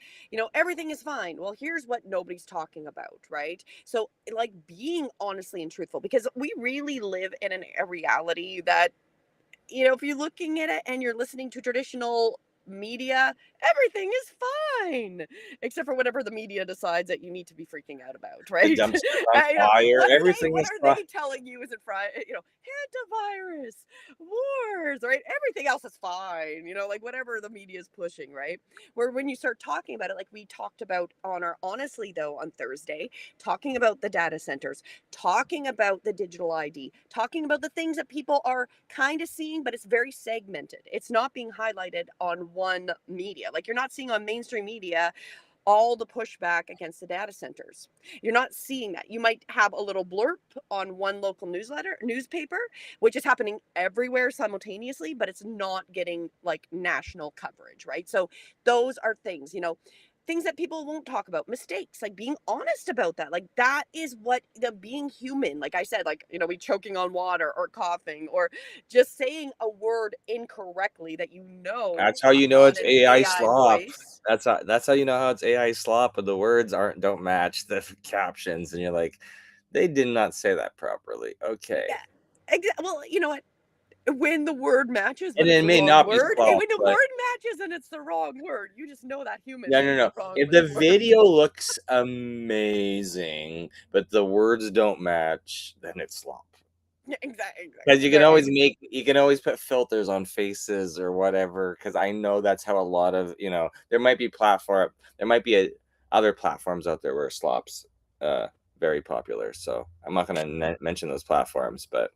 everything is fine. Well, here's what nobody's talking about, right? So like being honestly and truthful, because we really live in a reality that, if you're looking at it and you're listening to traditional media, everything is fine, except for whatever the media decides that you need to be freaking out about, The right? dumpster's on fire. What are they? Everything What is are fine. they telling you? Is it fine? Antivirus, wars, right? Everything else is fine. Like whatever the media is pushing, right? Where when you start talking about it, like we talked about on our honestly though on Thursday, talking about the data centers, talking about the digital ID, talking about the things that people are kind of seeing, but it's very segmented. It's not being highlighted on one media. Like you're not seeing on mainstream media all the pushback against the data centers. You're not seeing that. You might have a little blurb on one local newspaper, which is happening everywhere simultaneously, but it's not getting like national coverage, right? So those are things, things that people won't talk about, mistakes, like being honest about that. Like that is what the being human, like I said, like, we choking on water or coughing or just saying a word incorrectly that That's how you know on it's an AI AI slop. voice. That's how you know how it's AI slop, but the words don't match the captions, and you're like, they did not say that properly. Okay, Yeah. Well, you know what? When the word matches, but and it's it the may wrong not be word. And slop, when the but word matches and it's the wrong word, you just know that human no, no, said the no. wrong If the word. video looks amazing, but the words don't match, then it's slop. Yeah, exactly. Because Very. you can always put filters on faces or whatever. Because I know that's how a lot of there might be other platforms out there where slops very popular. So I'm not going to mention those platforms, but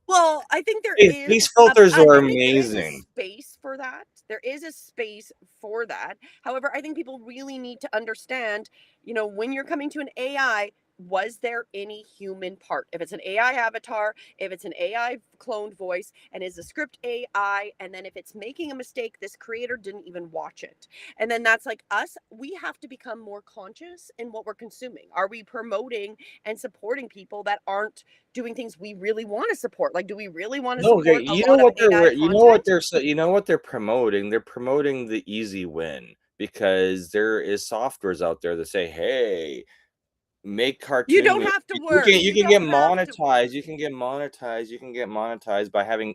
Well, I think there these is filters are I think there is a amazing. space for that. There is a space for that. However, I think people really need to understand, when you're coming to an AI, was there any human part? If it's an AI avatar, if it's an AI cloned voice, and is the script AI, and then if it's making a mistake, this creator didn't even watch it. And then that's like us, we have to become more conscious in what we're consuming. Are we promoting and supporting people that aren't doing things we really want to support? Like, do we really want to No, support a you know lot of what AI content? you know what they're promoting. They're promoting the easy win because there is softwares out there that say, "Hey, make You cartoon don't movies." have to work. You You can get don't have to work. monetized. You can get monetized by having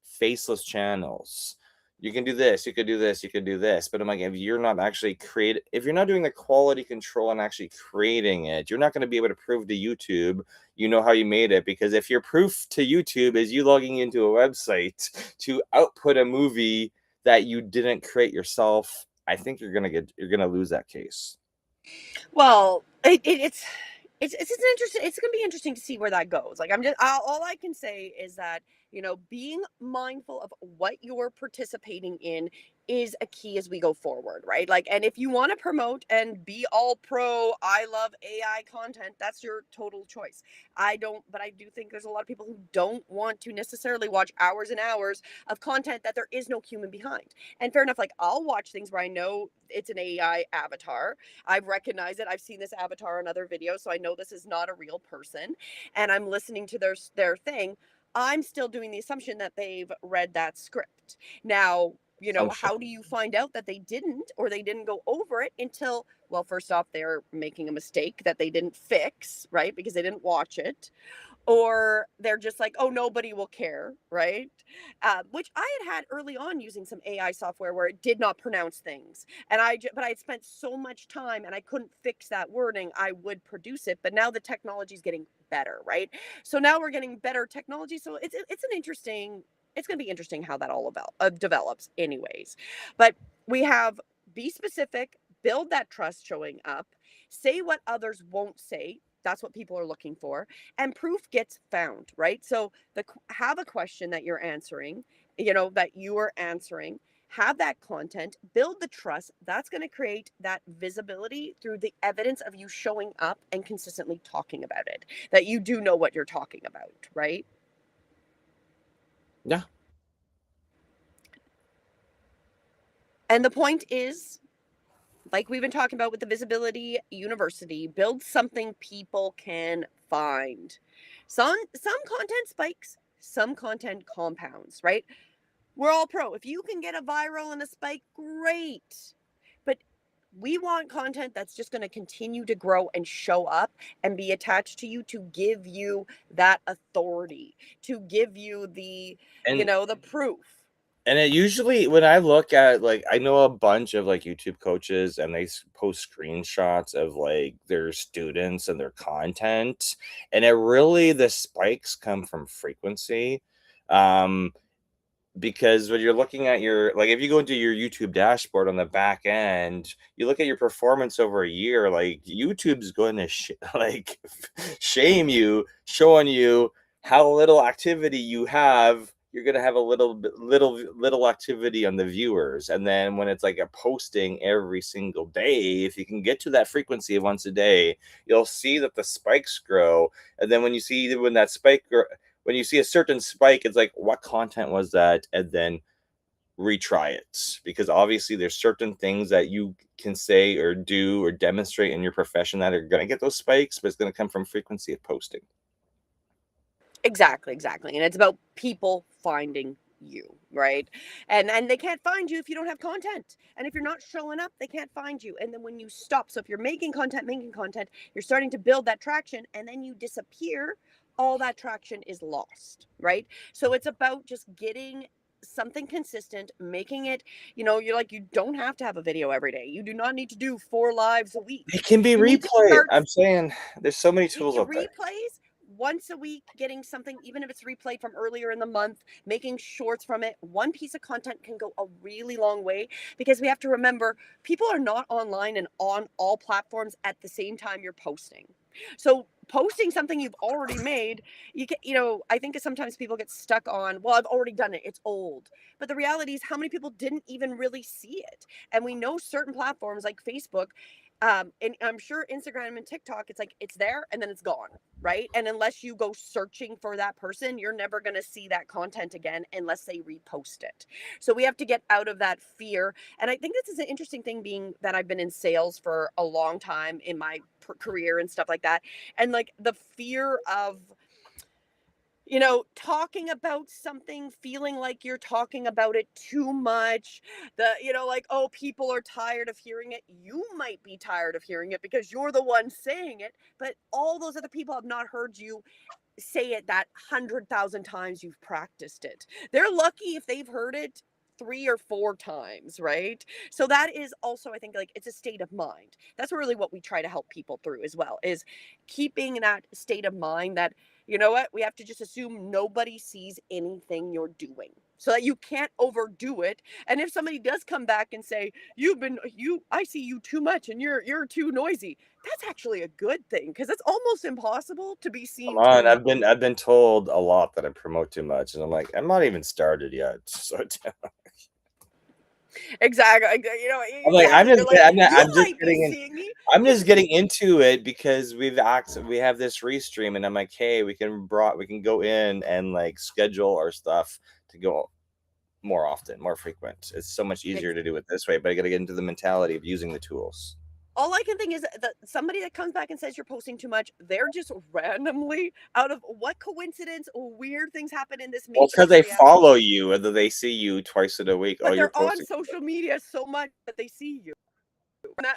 faceless channels. You can do this. You could do this. You could do this. But I'm like, if you're not actually if you're not doing the quality control and actually creating it, you're not going to be able to prove to YouTube you know how you made it. Because if your proof to YouTube is you logging into a website to output a movie that you didn't create yourself, I think you're gonna lose that case. Well, it's an interesting. It's going to be interesting to see where that goes. Like, all I can say is that, being mindful of what you're participating in is a key as we go forward, right? Like, and if you want to promote and be all pro, I love AI content, that's your total choice. I don't, but I do think there's a lot of people who don't want to necessarily watch hours and hours of content that there is no human behind. And fair enough, like, I'll watch things where I know it's an AI avatar. I've recognized it. I've seen this avatar in other videos, so I know this is not a real person. And I'm listening to their thing. I'm still doing the assumption that they've read that script. Now, Assumption. how do you find out that they didn't, or they didn't go over it until, well, first off, they're making a mistake that they didn't fix, right? Because they didn't watch it, or they're just like, oh, nobody will care, right? Which I had early on using some AI software where it did not pronounce things, and but I had spent so much time and I couldn't fix that wording. I would produce it, but now the technology is getting better, right? So now we're getting better technology. So it's an interesting. It's going to be interesting how that all develops, anyways. But we have be specific, build that trust showing up, say what others won't say. That's what people are looking for, and proof gets found, right? So have a question that you're answering, that you are answering, have that content, build the trust. That's going to create that visibility through the evidence of you showing up and consistently talking about it, that you do know what you're talking about, right? Yeah. And the point is, like we've been talking about with the Visibility University, build something people can find. Some content spikes, some content compounds, right? We're all pro. If you can get a viral and a spike, great. But we want content that's just going to continue to grow and show up and be attached to you, to give you that authority, to give you And the proof. And it usually, when I look at, like, I know a bunch of like YouTube coaches and they post screenshots of like their students and their content, and it really, the spikes come from frequency. Um, because when you're looking at like, if you go into your YouTube dashboard on the back end, you look at your performance over a year, like YouTube's going to like shame you, showing you how little activity you have. You're going to have a little activity on the viewers. And then when it's like a posting every single day, if you can get to that frequency of once a day, you'll see that the spikes grow. And then when you see when you see a certain spike, it's like, what content was that? And then retry it. Because obviously there's certain things that you can say or do or demonstrate in your profession that are going to get those spikes, but it's going to come from frequency of posting. Exactly. And it's about people finding you, right? And they can't find you if you don't have content. And if you're not showing up, they can't find you. And then when you stop, so if you're making content, you're starting to build that traction, and then you disappear, all that traction is lost, right? So it's about just getting something consistent, making it, you're like, you don't have to have a video every day. You do not need to do 4 lives a week. It can be You need to replayed. start I'm saying there's so many tools out there. replays once a week, getting something, even if it's replayed from earlier in the month, making shorts from it. One piece of content can go a really long way, because we have to remember, people are not online and on all platforms at the same time you're posting. So posting something you've already made, I think sometimes people get stuck on, well, I've already done it, it's old. But the reality is, how many people didn't even really see it? And we know certain platforms like Facebook, And I'm sure Instagram and TikTok, it's like it's there and then it's gone, right? And unless you go searching for that person, you're never going to see that content again unless they repost it. So we have to get out of that fear. And I think this is an interesting thing, being that I've been in sales for a long time in my career and stuff like that. And like the fear of, talking about something, feeling like you're talking about it too much. Like, oh, people are tired of hearing it. You might be tired of hearing it because you're the one saying it, but all those other people have not heard you say it that 100,000 times you've practiced it. They're lucky if they've heard it 3 or 4 times, right? So that is also, I think, like, it's a state of mind. That's really what we try to help people through as well, is keeping that state of mind that, you know what, we have to just assume nobody sees anything you're doing so that you can't overdo it. And if somebody does come back and say, I see you too much and you're too noisy, that's actually a good thing, because it's almost impossible to be Come seen too on, much. I've been told a lot that I promote too much, and I'm like, I'm not even started yet. So Exactly. I'm like, Exactly. You're like, you I'm just might be getting in. seeing me. I'm just getting into it because we have this restream, and I'm like, hey, we can go in and like schedule our stuff to go more often, more frequent. It's so much easier to do it this way, but I got to get into the mentality of using the tools. All I can think is that somebody that comes back and says you're posting too much, they're just randomly, out of what coincidence, weird things happen in this Well, because matrix they reality. follow you, whether they see you twice in a week. Oh, But you're they're on posting. social media so much that they see you.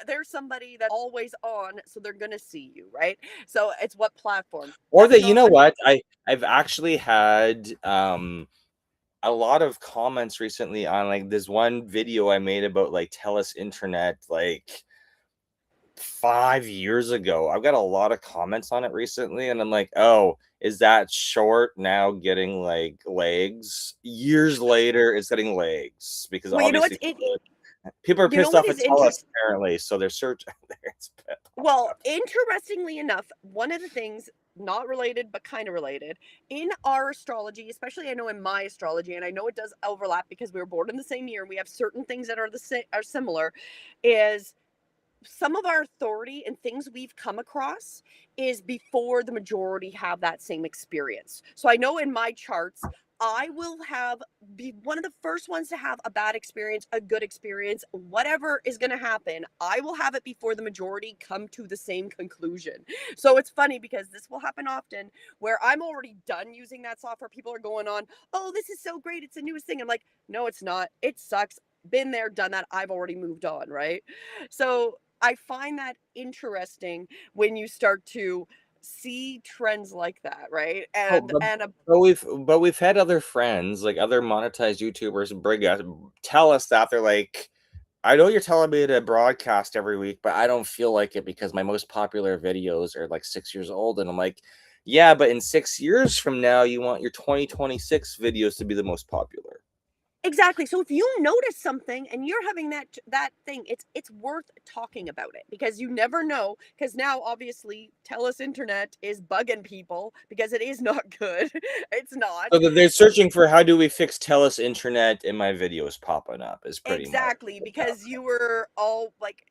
There's somebody that's always on, so they're gonna see you, right? So it's what platform. Or That's that, you not know enough. what? I've actually had a lot of comments recently on like this one video I made about like TELUS Internet like 5 years ago. I've got a lot of comments on it recently, and I'm like, oh, is that short now getting like legs? Years later, it's getting legs because Well, obviously people are pissed what off at is TELUS interesting? apparently, so they're searching. It's popping Well, up. interestingly enough, one of the things, not related but kind of related, in our astrology, especially I know in my astrology, and I know it does overlap because we were born in the same year and we have certain things that are similar, is some of our authority and things we've come across is before the majority have that same experience. So I know in my charts, I will be one of the first ones to have a bad experience, a good experience, whatever is going to happen. I will have it before the majority come to the same conclusion. So it's funny because this will happen often where I'm already done using that software. People are going on, oh, this is so great. It's the newest thing. I'm like, no, it's not. It sucks. Been there, done that. I've already moved on, right? So I find that interesting when you start to see trends like that, right? Oh, but we've had other friends, like other monetized YouTubers, tell us that they're like, I know you're telling me to broadcast every week, but I don't feel like it because my most popular videos are like 6 years old, and I'm like, yeah, but in 6 years from now, you want your 2026 videos to be the most popular. Exactly. So if you notice something and you're having that thing, it's worth talking about it, because you never know. Because now, obviously, TELUS Internet is bugging people because it is not good. It's not. So they're searching for how do we fix TELUS Internet, and my videos popping up is pretty much Exactly, because you were all like,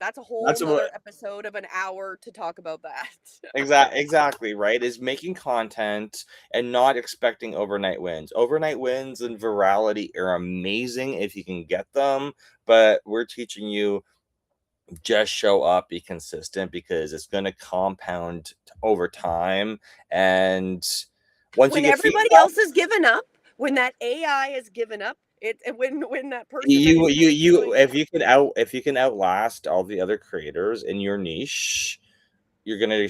that's a whole that's what. nother episode of an hour to talk about that. Exactly, right, is making content and not expecting overnight wins. Overnight wins and virality are amazing if you can get them, but we're teaching you just show up, be consistent, because it's going to compound over time. And once you When get everybody feedback, else has given up, when that AI has given up, when that person that is maybe doing it. if you can outlast all the other creators in your niche, you're gonna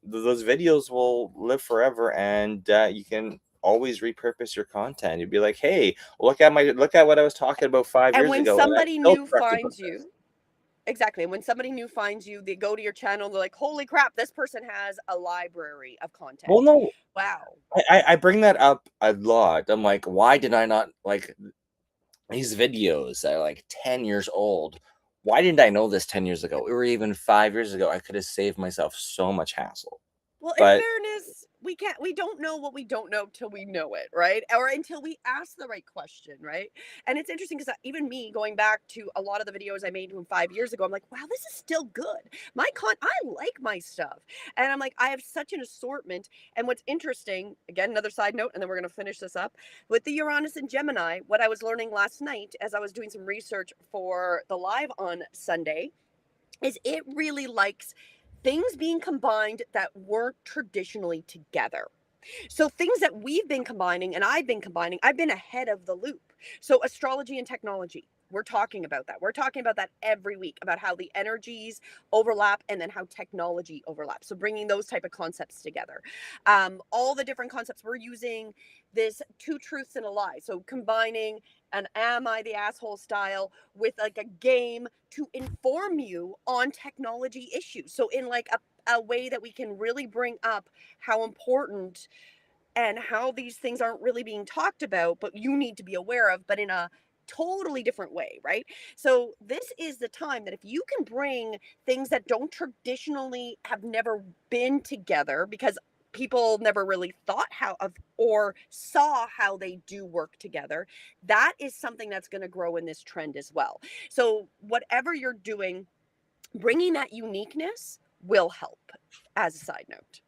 those videos will live forever, and you can always repurpose your content. You'd be like, hey, look at what I was talking about 5 years And when ago, and I'm somebody still new correct about finds this. you, exactly. When somebody new finds you, they go to your channel, they're like, holy crap, this person has a library of Well, content. no, Wow. I bring that up a lot. I'm like, why did I not like these videos that are like 10 years old? Why didn't I know this 10 years ago, or even 5 years ago? I could have saved myself so much hassle. Well, in But fairness, we don't know what we don't know till we know it, right? Or until we ask the right question, right? And it's interesting because even me going back to a lot of the videos I made from 5 years ago, I'm like, wow, this is still good. I like my stuff. And I'm like, I have such an assortment. And what's interesting, again, another side note, and then we're going to finish this up with the Uranus and Gemini. What I was learning last night as I was doing some research for the live on Sunday is it really likes things being combined that weren't traditionally together. So things that we've been combining and I've been combining, I've been ahead of the loop. So astrology and technology, we're talking about that. We're talking about that every week, about how the energies overlap and then how technology overlaps. So bringing those type of concepts together. All the different concepts we're using, this two truths and a lie. So combining an am I the asshole style with like a game to inform you on technology issues. So in like a way that we can really bring up how important and how these things aren't really being talked about, but you need to be aware of, but in a totally different way, right? So this is the time that if you can bring things that don't traditionally have never been together because people never really thought how of or saw how they do work together, that is something that's going to grow in this trend as well. So whatever you're doing, bringing that uniqueness will help, as a side note.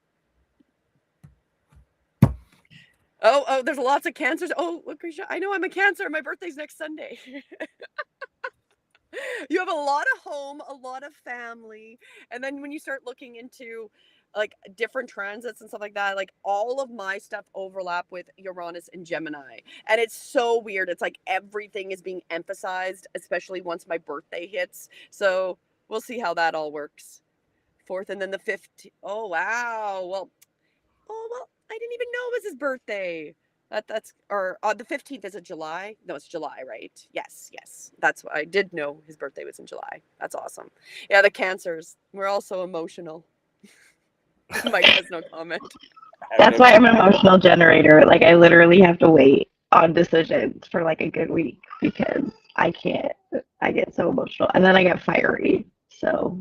Oh, there's lots of cancers. Oh, Lucretia, I know I'm a Cancer. My birthday's next Sunday. You have a lot of home, a lot of family. And then when you start looking into like different transits and stuff like that, like all of my stuff overlap with Uranus and Gemini. And it's so weird. It's like everything is being emphasized, especially once my birthday hits. So we'll see how that all works. 4th and then the 15th. Oh, wow. Well, I didn't even know it was his birthday. That's or the 15th is it July? No, it's July, right? Yes. That's what I did know his birthday was in July. That's awesome. Yeah, the Cancers. We're all so emotional. Mike has no comment. That's why I'm an emotional generator. Like I literally have to wait on decisions for like a good week because I can't. I get so emotional, and then I get fiery. So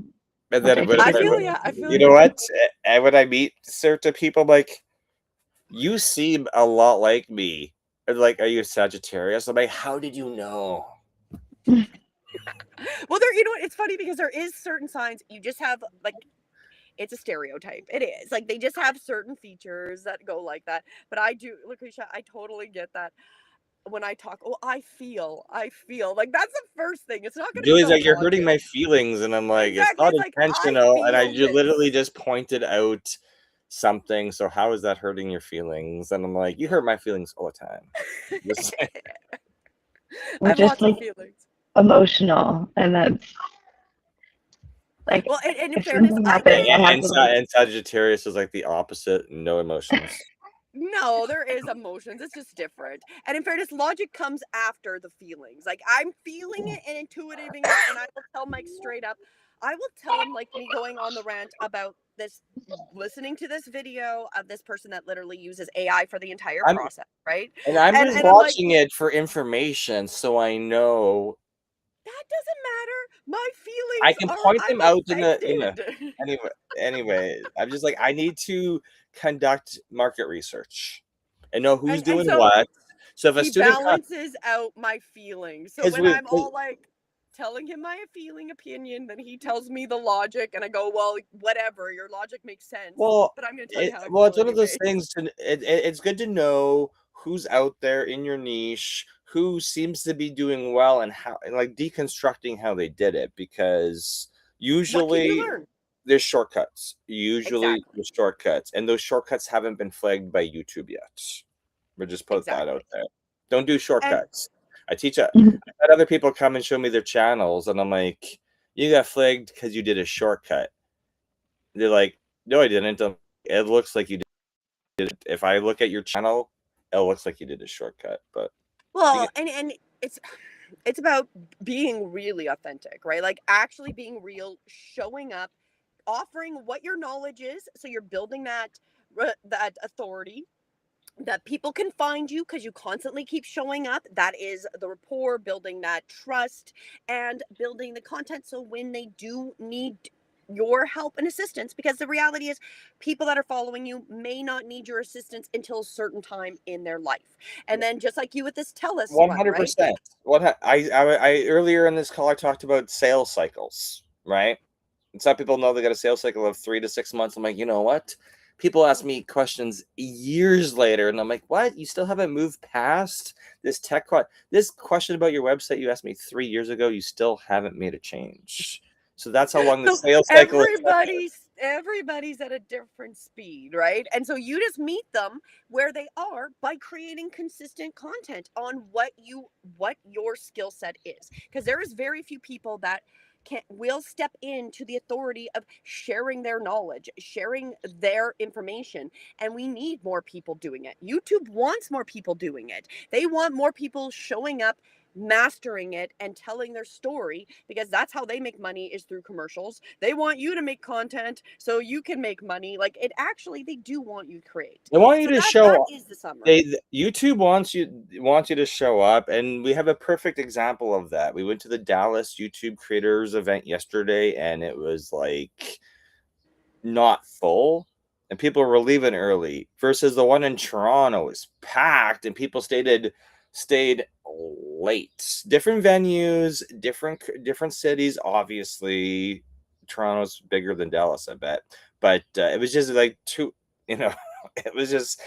And which then, I think I is feel really yeah, I feel you you. know what? And when I meet certain people, I'm like, you seem a lot like me. And like, are you a Sagittarius? I'm like, how did you know? Well, there, you know what? It's funny because there is certain signs you just have like it's a stereotype. It is like they just have certain features that go like that. But I do, Lucretia, I totally get that. When I talk, oh, I feel like that's the first thing. It's not going to be Julie's the like, you're hurting logic. my feelings, and I'm like, it's Exactly. not It's like I intentional, and I feel this. literally just pointed out something. So how is that hurting your feelings? And I'm like, you hurt my feelings all the time. Just I we're have just lots of like feelings. emotional, and that's like Well, and in if fairness, something I get happening, it. I have and, to like. and Sagittarius is like the opposite, no emotions. No, there is emotions. It's just different. And in fairness, logic comes after the feelings. Like I'm feeling it and intuiting it, and I will tell Mike straight up. I will tell him like me going on the rant about this, listening to this video of this person that literally uses AI for the entire I'm process, right? and I'm And just I'm like, watching it for information, so I know that doesn't matter. My I feelings can are point them I'm out in a offended. anyway. I'm just like I need to conduct market research and know who's And doing so what. So if a he student comes, balances out my feelings. So because when I'm all like telling him my feeling opinion, then he tells me the logic, and I go, well, whatever, your logic makes sense, well, but I'm going to tell you how I feel it's one of those anyways. things. It's good to know who's out there in your niche, who seems to be doing well, and how, and like deconstructing how they did it, because What can you usually learn? there's shortcuts. Usually Exactly. there's shortcuts, and those shortcuts haven't been flagged by YouTube yet. We'll just put that out Exactly. there. Don't do And shortcuts. I've had other people come and show me their channels, and I'm like, you got flagged because you did a shortcut. They're like, no, I didn't. It looks like you did it. If I look at your channel, it looks like you did a shortcut. But well, and it's about being really authentic, right? Like actually being real, showing up, offering what your knowledge is, so you're building that authority that people can find you because you constantly keep showing up. That is the rapport, building that trust and building the content. So when they do need your help and assistance, because the reality is people that are following you may not need your assistance until a certain time in their life. And then just like you with this tell us one, right? 100%. I earlier in this call I talked about sales cycles, right? And some people know they got a sales cycle of 3 to 6 months. I'm like, you know what? People ask me questions years later, and I'm like, what? You still haven't moved past this this question about your website you asked me 3 years ago. You still haven't made a change. So that's how long the So sales cycle is. everybody's at a different speed, right? And so you just meet them where they are by creating consistent content on what your skill set is, because there is very few people that will step into the authority of sharing their knowledge, sharing their information, and we need more people doing it. YouTube wants more people doing it. They want more people showing up, mastering it, and telling their story, because that's how they make money, is through commercials. They want you to make content so you can make money. Like, it actually, they do want you to create. They want you So to that show. is the summary. YouTube wants you to show up, and we have a perfect example of that. We went to the Dallas YouTube creators event yesterday, and it was like not full, and people were leaving early. Versus the one in Toronto was packed, and people stayed late. Different venues, different cities. Obviously, Toronto's bigger than Dallas, I bet. But it was just like two, you know, it was just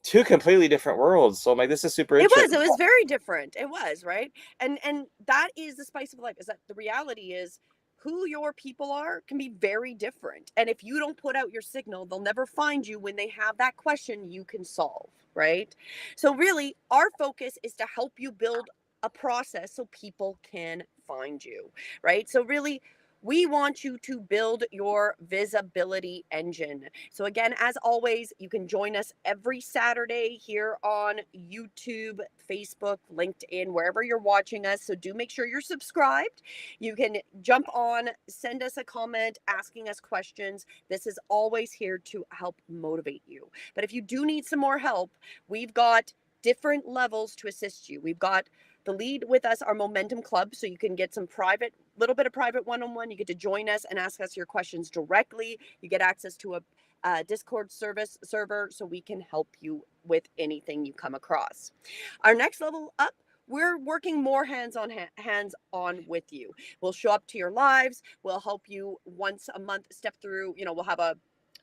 two completely different worlds. So I'm like, this is super interesting. It was very different. It was, right? And that is the spice of life, is that the reality is who your people are can be very different. And if you don't put out your signal, they'll never find you when they have that question you can solve, right? So really, our focus is to help you build a process so people can find you, right? So really, we want you to build your visibility engine. So, again, as always, you can join us every Saturday here on YouTube, Facebook, LinkedIn, wherever you're watching us. So, do make sure you're subscribed. You can jump on, send us a comment asking us questions. This is always here to help motivate you. But if you do need some more help, we've got different levels to assist you. We've got the lead with us, our Momentum Club, so you can get some little bit of private one-on-one. You get to join us and ask us your questions directly. You get access to a Discord server, so we can help you with anything you come across. Our next level up, we're working more hands on with you. We'll show up to your lives. We'll help you once a month step through. We'll have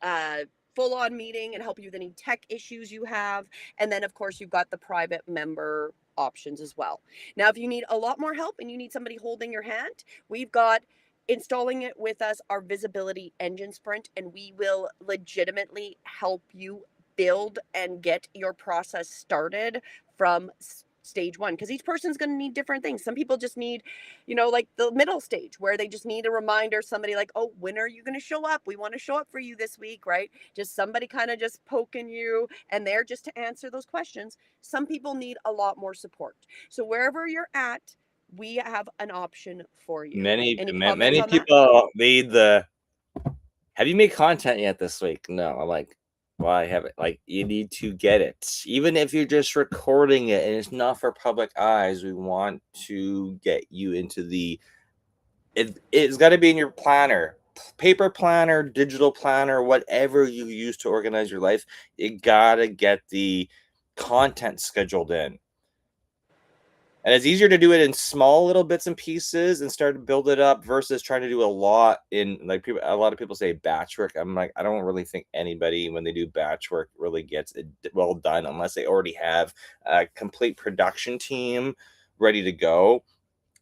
a full-on meeting and help you with any tech issues you have. And then, of course, you've got the private member options as well. Now, if you need a lot more help and you need somebody holding your hand, we've got installing it with us, our visibility engine sprint, and we will legitimately help you build and get your process started from stage one, because each person's going to need different things. Some people just need, like the middle stage, where they just need a reminder, somebody like, oh, when are you going to show up? We want to show up for you this week, right? Just somebody kind of just poking you and there just to answer those questions. Some people need a lot more support. So wherever you're at, we have an option for you. Many On people need the. Have you made content yet this week? No. I'm like, well, I haven't. Like, you need to get it, even if you're just recording it and it's not for public eyes. We want to get you into the. It's got to be in your planner, paper planner, digital planner, whatever you use to organize your life. You gotta get the content scheduled in. And it's easier to do it in small little bits and pieces and start to build it up versus trying to do a lot in, like, a lot of people say batch work. I'm like, I don't really think anybody, when they do batch work, really gets it well done unless they already have a complete production team ready to go.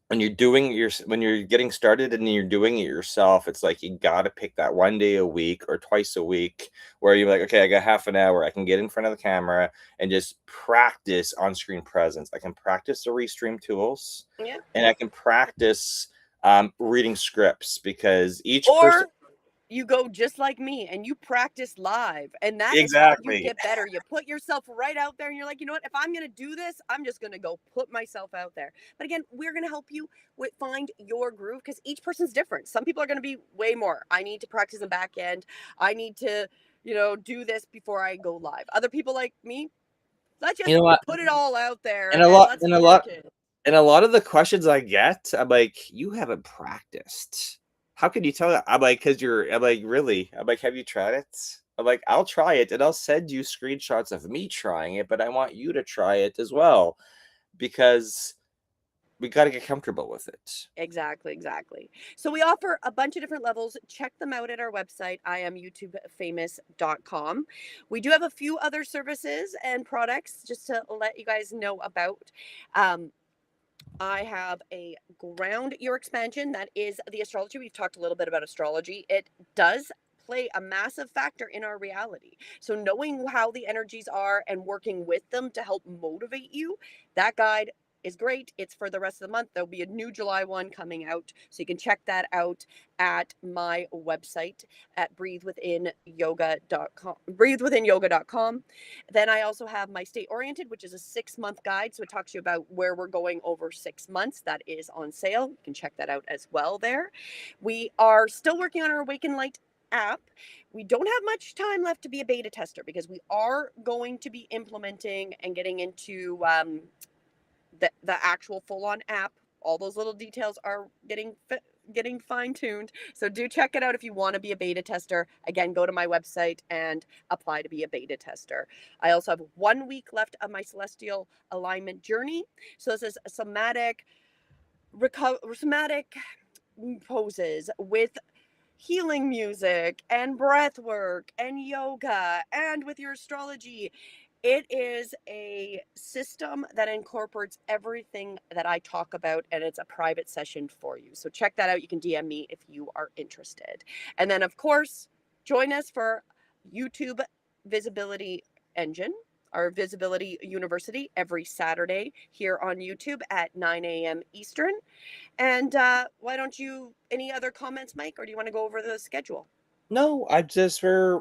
When you're getting started and you're doing it yourself, it's like you got to pick that one day a week or twice a week where you're like, okay, I got half an hour. I can get in front of the camera and just practice on-screen presence. I can practice the restream tools, and I can practice reading scripts, because each person. You go just like me and you practice live, and that is how you get better. You put yourself right out there and you're like, you know what, if I'm going to do this, I'm just going to go put myself out there. But again, we're going to help you find your groove, because each person's different. Some people are going to be way more, I need to practice the back end. I need to, do this before I go live. Other people like me, let's just put it all out there. And a lot of the questions I get, I'm like, you haven't practiced. how could you tell that? I'm like, I'm like, really? I'm like, have you tried it? I'm like, I'll try it and I'll send you screenshots of me trying it, but I want you to try it as well because we got to get comfortable with it. Exactly. So we offer a bunch of different levels. Check them out at our website, IamYouTubeFamous.com. We do have a few other services and products just to let you guys know about. Um, I have a ground your expansion. That is the astrology. We've talked a little bit about astrology. It does play a massive factor in our reality. So knowing how the energies are and working with them to help motivate you, that guide is great. It's for the rest of the month. There'll be a new July one coming out. So you can check that out at my website at breathewithinyoga.com. Breathewithinyoga.com. Then I also have my Stay Oriented, which is a 6-month guide. So it talks to you about where we're going over 6 months. That is on sale. You can check that out as well there. We are still working on our Awaken Light app. We don't have much time left to be a beta tester because we are going to be implementing and getting into the actual full-on app. All those little details are getting fine-tuned. So do check it out if you want to be a beta tester. Again, go to my website and apply to be a beta tester. I also have 1 week left of my celestial alignment journey. So this is somatic poses with healing music and breath work and yoga and with your astrology. It is a system that incorporates everything that I talk about, and it's a private session for you. So check that out. You can DM me if you are interested. And then, of course, join us for YouTube Visibility Engine, our Visibility University, every Saturday here on YouTube at 9 a.m. Eastern. And why don't you, any other comments, Mike, or do you want to go over the schedule? No, we're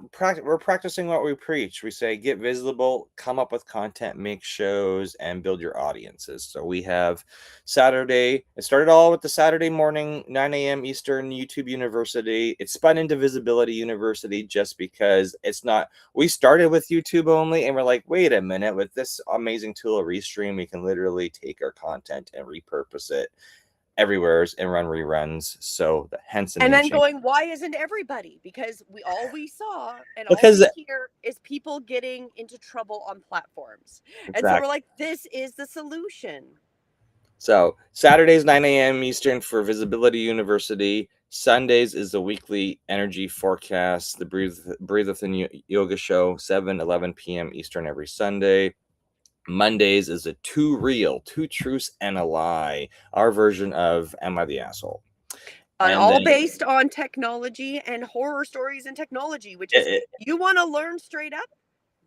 practicing what we preach. We say get visible, come up with content, make shows, and build your audiences. So we have Saturday. It started all with the Saturday morning, 9 a.m. Eastern YouTube University. It spun into Visibility University just because it's not. We started with YouTube only, and we're like, wait a minute, with this amazing tool, Restream, we can literally take our content and repurpose it everywhere and run reruns. So hence the And name then change. going, why isn't everybody? Because we saw and all Because we hear is people getting into trouble on platforms. And so we're exactly. like, this is the solution. So Saturdays 9 a.m. Eastern for Visibility University. Sundays is the weekly energy forecast, the Breathe Within Yoga Show, 7:11 p.m. Eastern every Sunday. Mondays is a two real, two truths and a lie, our version of Am I the Asshole? And And all then based on technology and horror stories and technology, which is you want to learn straight up.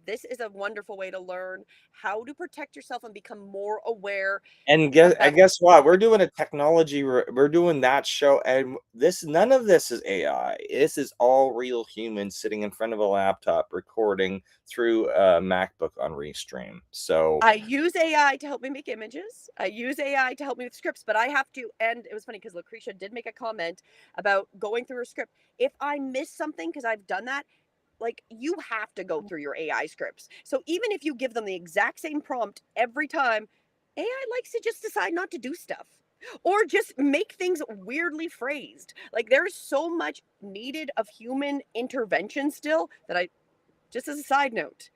This is a wonderful way to learn how to protect yourself and become more aware and about. guess what? We're doing a technology. We're doing that show, and none of this is AI. This is all real humans sitting in front of a laptop recording through a MacBook on Restream. So I use AI to help me make images. I use AI to help me with scripts, but I have to. And it was funny because Lucretia did make a comment about going through her script. If I miss something, because I've done that, like you have to go through your AI scripts. So even if you give them the exact same prompt every time, AI likes to just decide not to do stuff or just make things weirdly phrased. Like there's so much needed of human intervention still that just as a side note,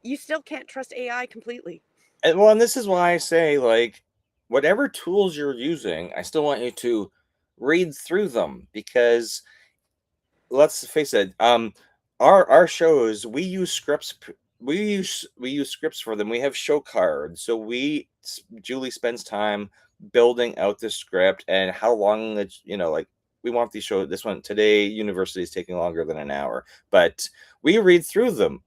you still can't trust AI completely. and this is why I say, like, whatever tools you're using, I still want you to read through them because let's face it, our shows, we use scripts. We use scripts for them. We have show cards, so Julie spends time building out the script and how long that like we want these show. This one today, university is taking longer than an hour, but we read through them.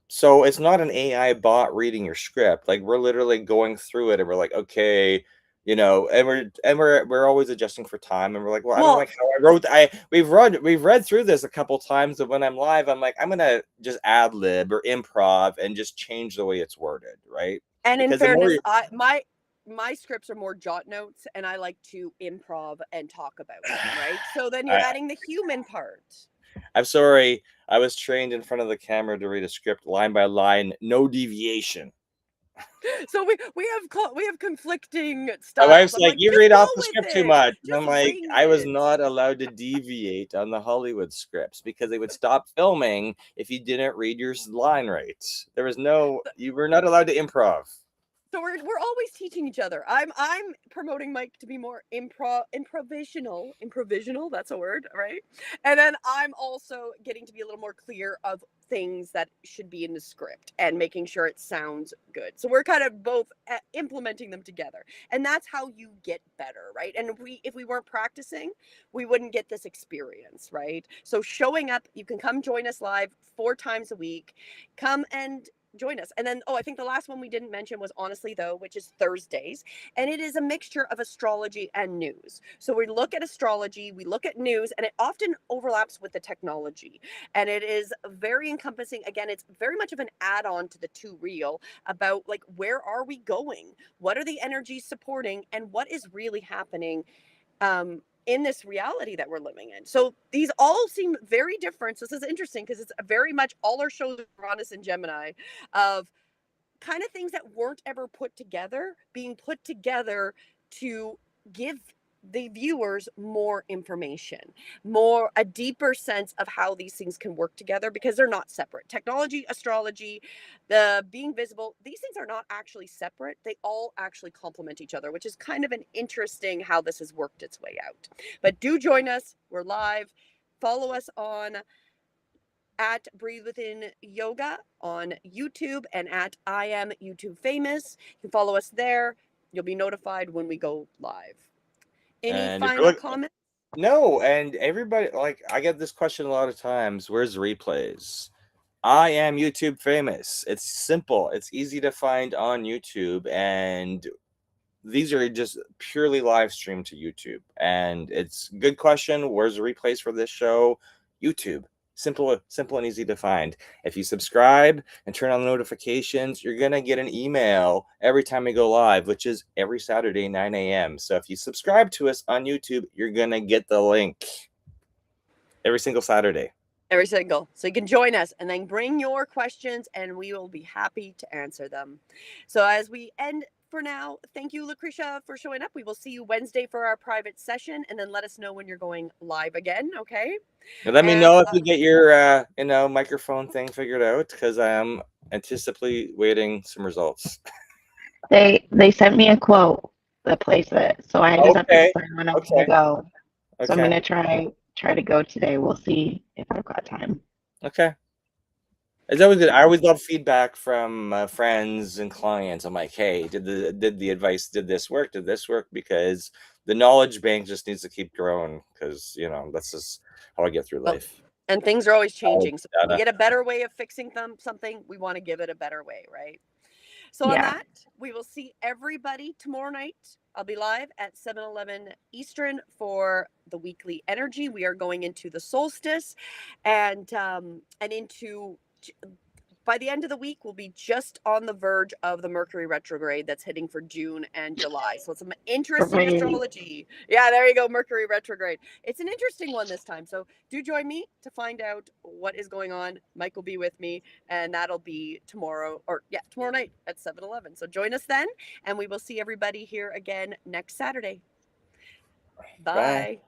So it's not an AI bot reading your script. Like we're literally going through it and we're like, okay, and we're always adjusting for time and we're like, well, I don't Well, like how I wrote we've read through this a couple times, and when I'm live, I'm like, I'm gonna just ad lib or improv and just change the way it's worded, right? and in Because the more fairness, my scripts are more jot notes and I like to improv and talk about it, right? So then you're I, adding the human part. I'm sorry, I was trained in front of the camera to read a script line by line, no deviation. So we have conflicting My styles. wife's I'm like, like, you just read go off the with script too it. much. And Just I'm like, wing I was it. not allowed to deviate on the Hollywood scripts because they would stop filming if you didn't read your line right. There was no, you were not allowed to improv. So we're always teaching each other. I'm promoting Mike to be more improvisational. That's a word, right? And then I'm also getting to be a little more clear of things that should be in the script and making sure it sounds good. So we're kind of both implementing them together, and that's how you get better, right? And if we weren't practicing, we wouldn't get this experience, right? So showing up, you can come join us live 4 times a week. Come and join us. And then, I think the last one we didn't mention was Honestly Though, which is Thursdays. And it is a mixture of astrology and news. So we look at astrology, we look at news, and it often overlaps with the technology. And it is very encompassing. Again, it's very much of an add on to the Too Real about like, where are we going? What are the energies supporting? And what is really happening? In this reality that we're living in. So these all seem very different. So this is interesting because it's very much all our shows are Uranus and Gemini of kind of things that weren't ever put together being put together to give the viewers more information, more a deeper sense of how these things can work together because they're not separate. Technology, astrology, the being visible, these things are not actually separate. They all actually complement each other, which is kind of an interesting how this has worked its way out. But do join us. We're live. Follow us on at Breathe Within Yoga on YouTube and at I Am YouTube Famous. You can follow us there. You'll be notified when we go live. Any And if you're final looking, comments? no, and everybody, like, I get this question a lot of times, where's the replays? I am YouTube famous. It's simple. It's easy to find on YouTube, and these are just purely live streamed to YouTube. And it's good question. Where's the replays for this show? YouTube. Simple and easy to find. If you subscribe and turn on the notifications, you're gonna get an email every time we go live, which is every Saturday 9 a.m. So if you subscribe to us on YouTube, you're gonna get the link every single Saturday. Every single. So you can join us and then bring your questions and we will be happy to answer them. So as we end for now, thank you, Lucretia, for showing up. We will see you Wednesday for our private session and then let us know when you're going live again, okay? And let me And know if you get your microphone thing figured out, because I am anticipating waiting some results. They sent me a quote that plays it, so I just have to Okay. decide when I'm gonna Okay. go. So I'm Okay. gonna try to go today. We'll see if I've got time. Okay. It's always good. I always love feedback from friends and clients. I'm like, hey, did the advice, did this work? Did this work? Because the knowledge bank just needs to keep growing. Because that's just how I get through life. and things are always Knowledge, changing. So we data. get a better way of fixing something, we want to give it a better way, right? So on Yeah. that, we will see everybody tomorrow night. I'll be live at 7:11 Eastern for the weekly energy. We are going into the solstice and into by the end of the week, we'll be just on the verge of the Mercury retrograde that's hitting for June and July. So it's some interesting Great. astrology. Yeah, there you go, Mercury retrograde. It's an interesting one this time. So do join me to find out what is going on. Mike will be with me, and that'll be tomorrow night at 7:11. So join us then, and we will see everybody here again next Saturday. Bye. Bye.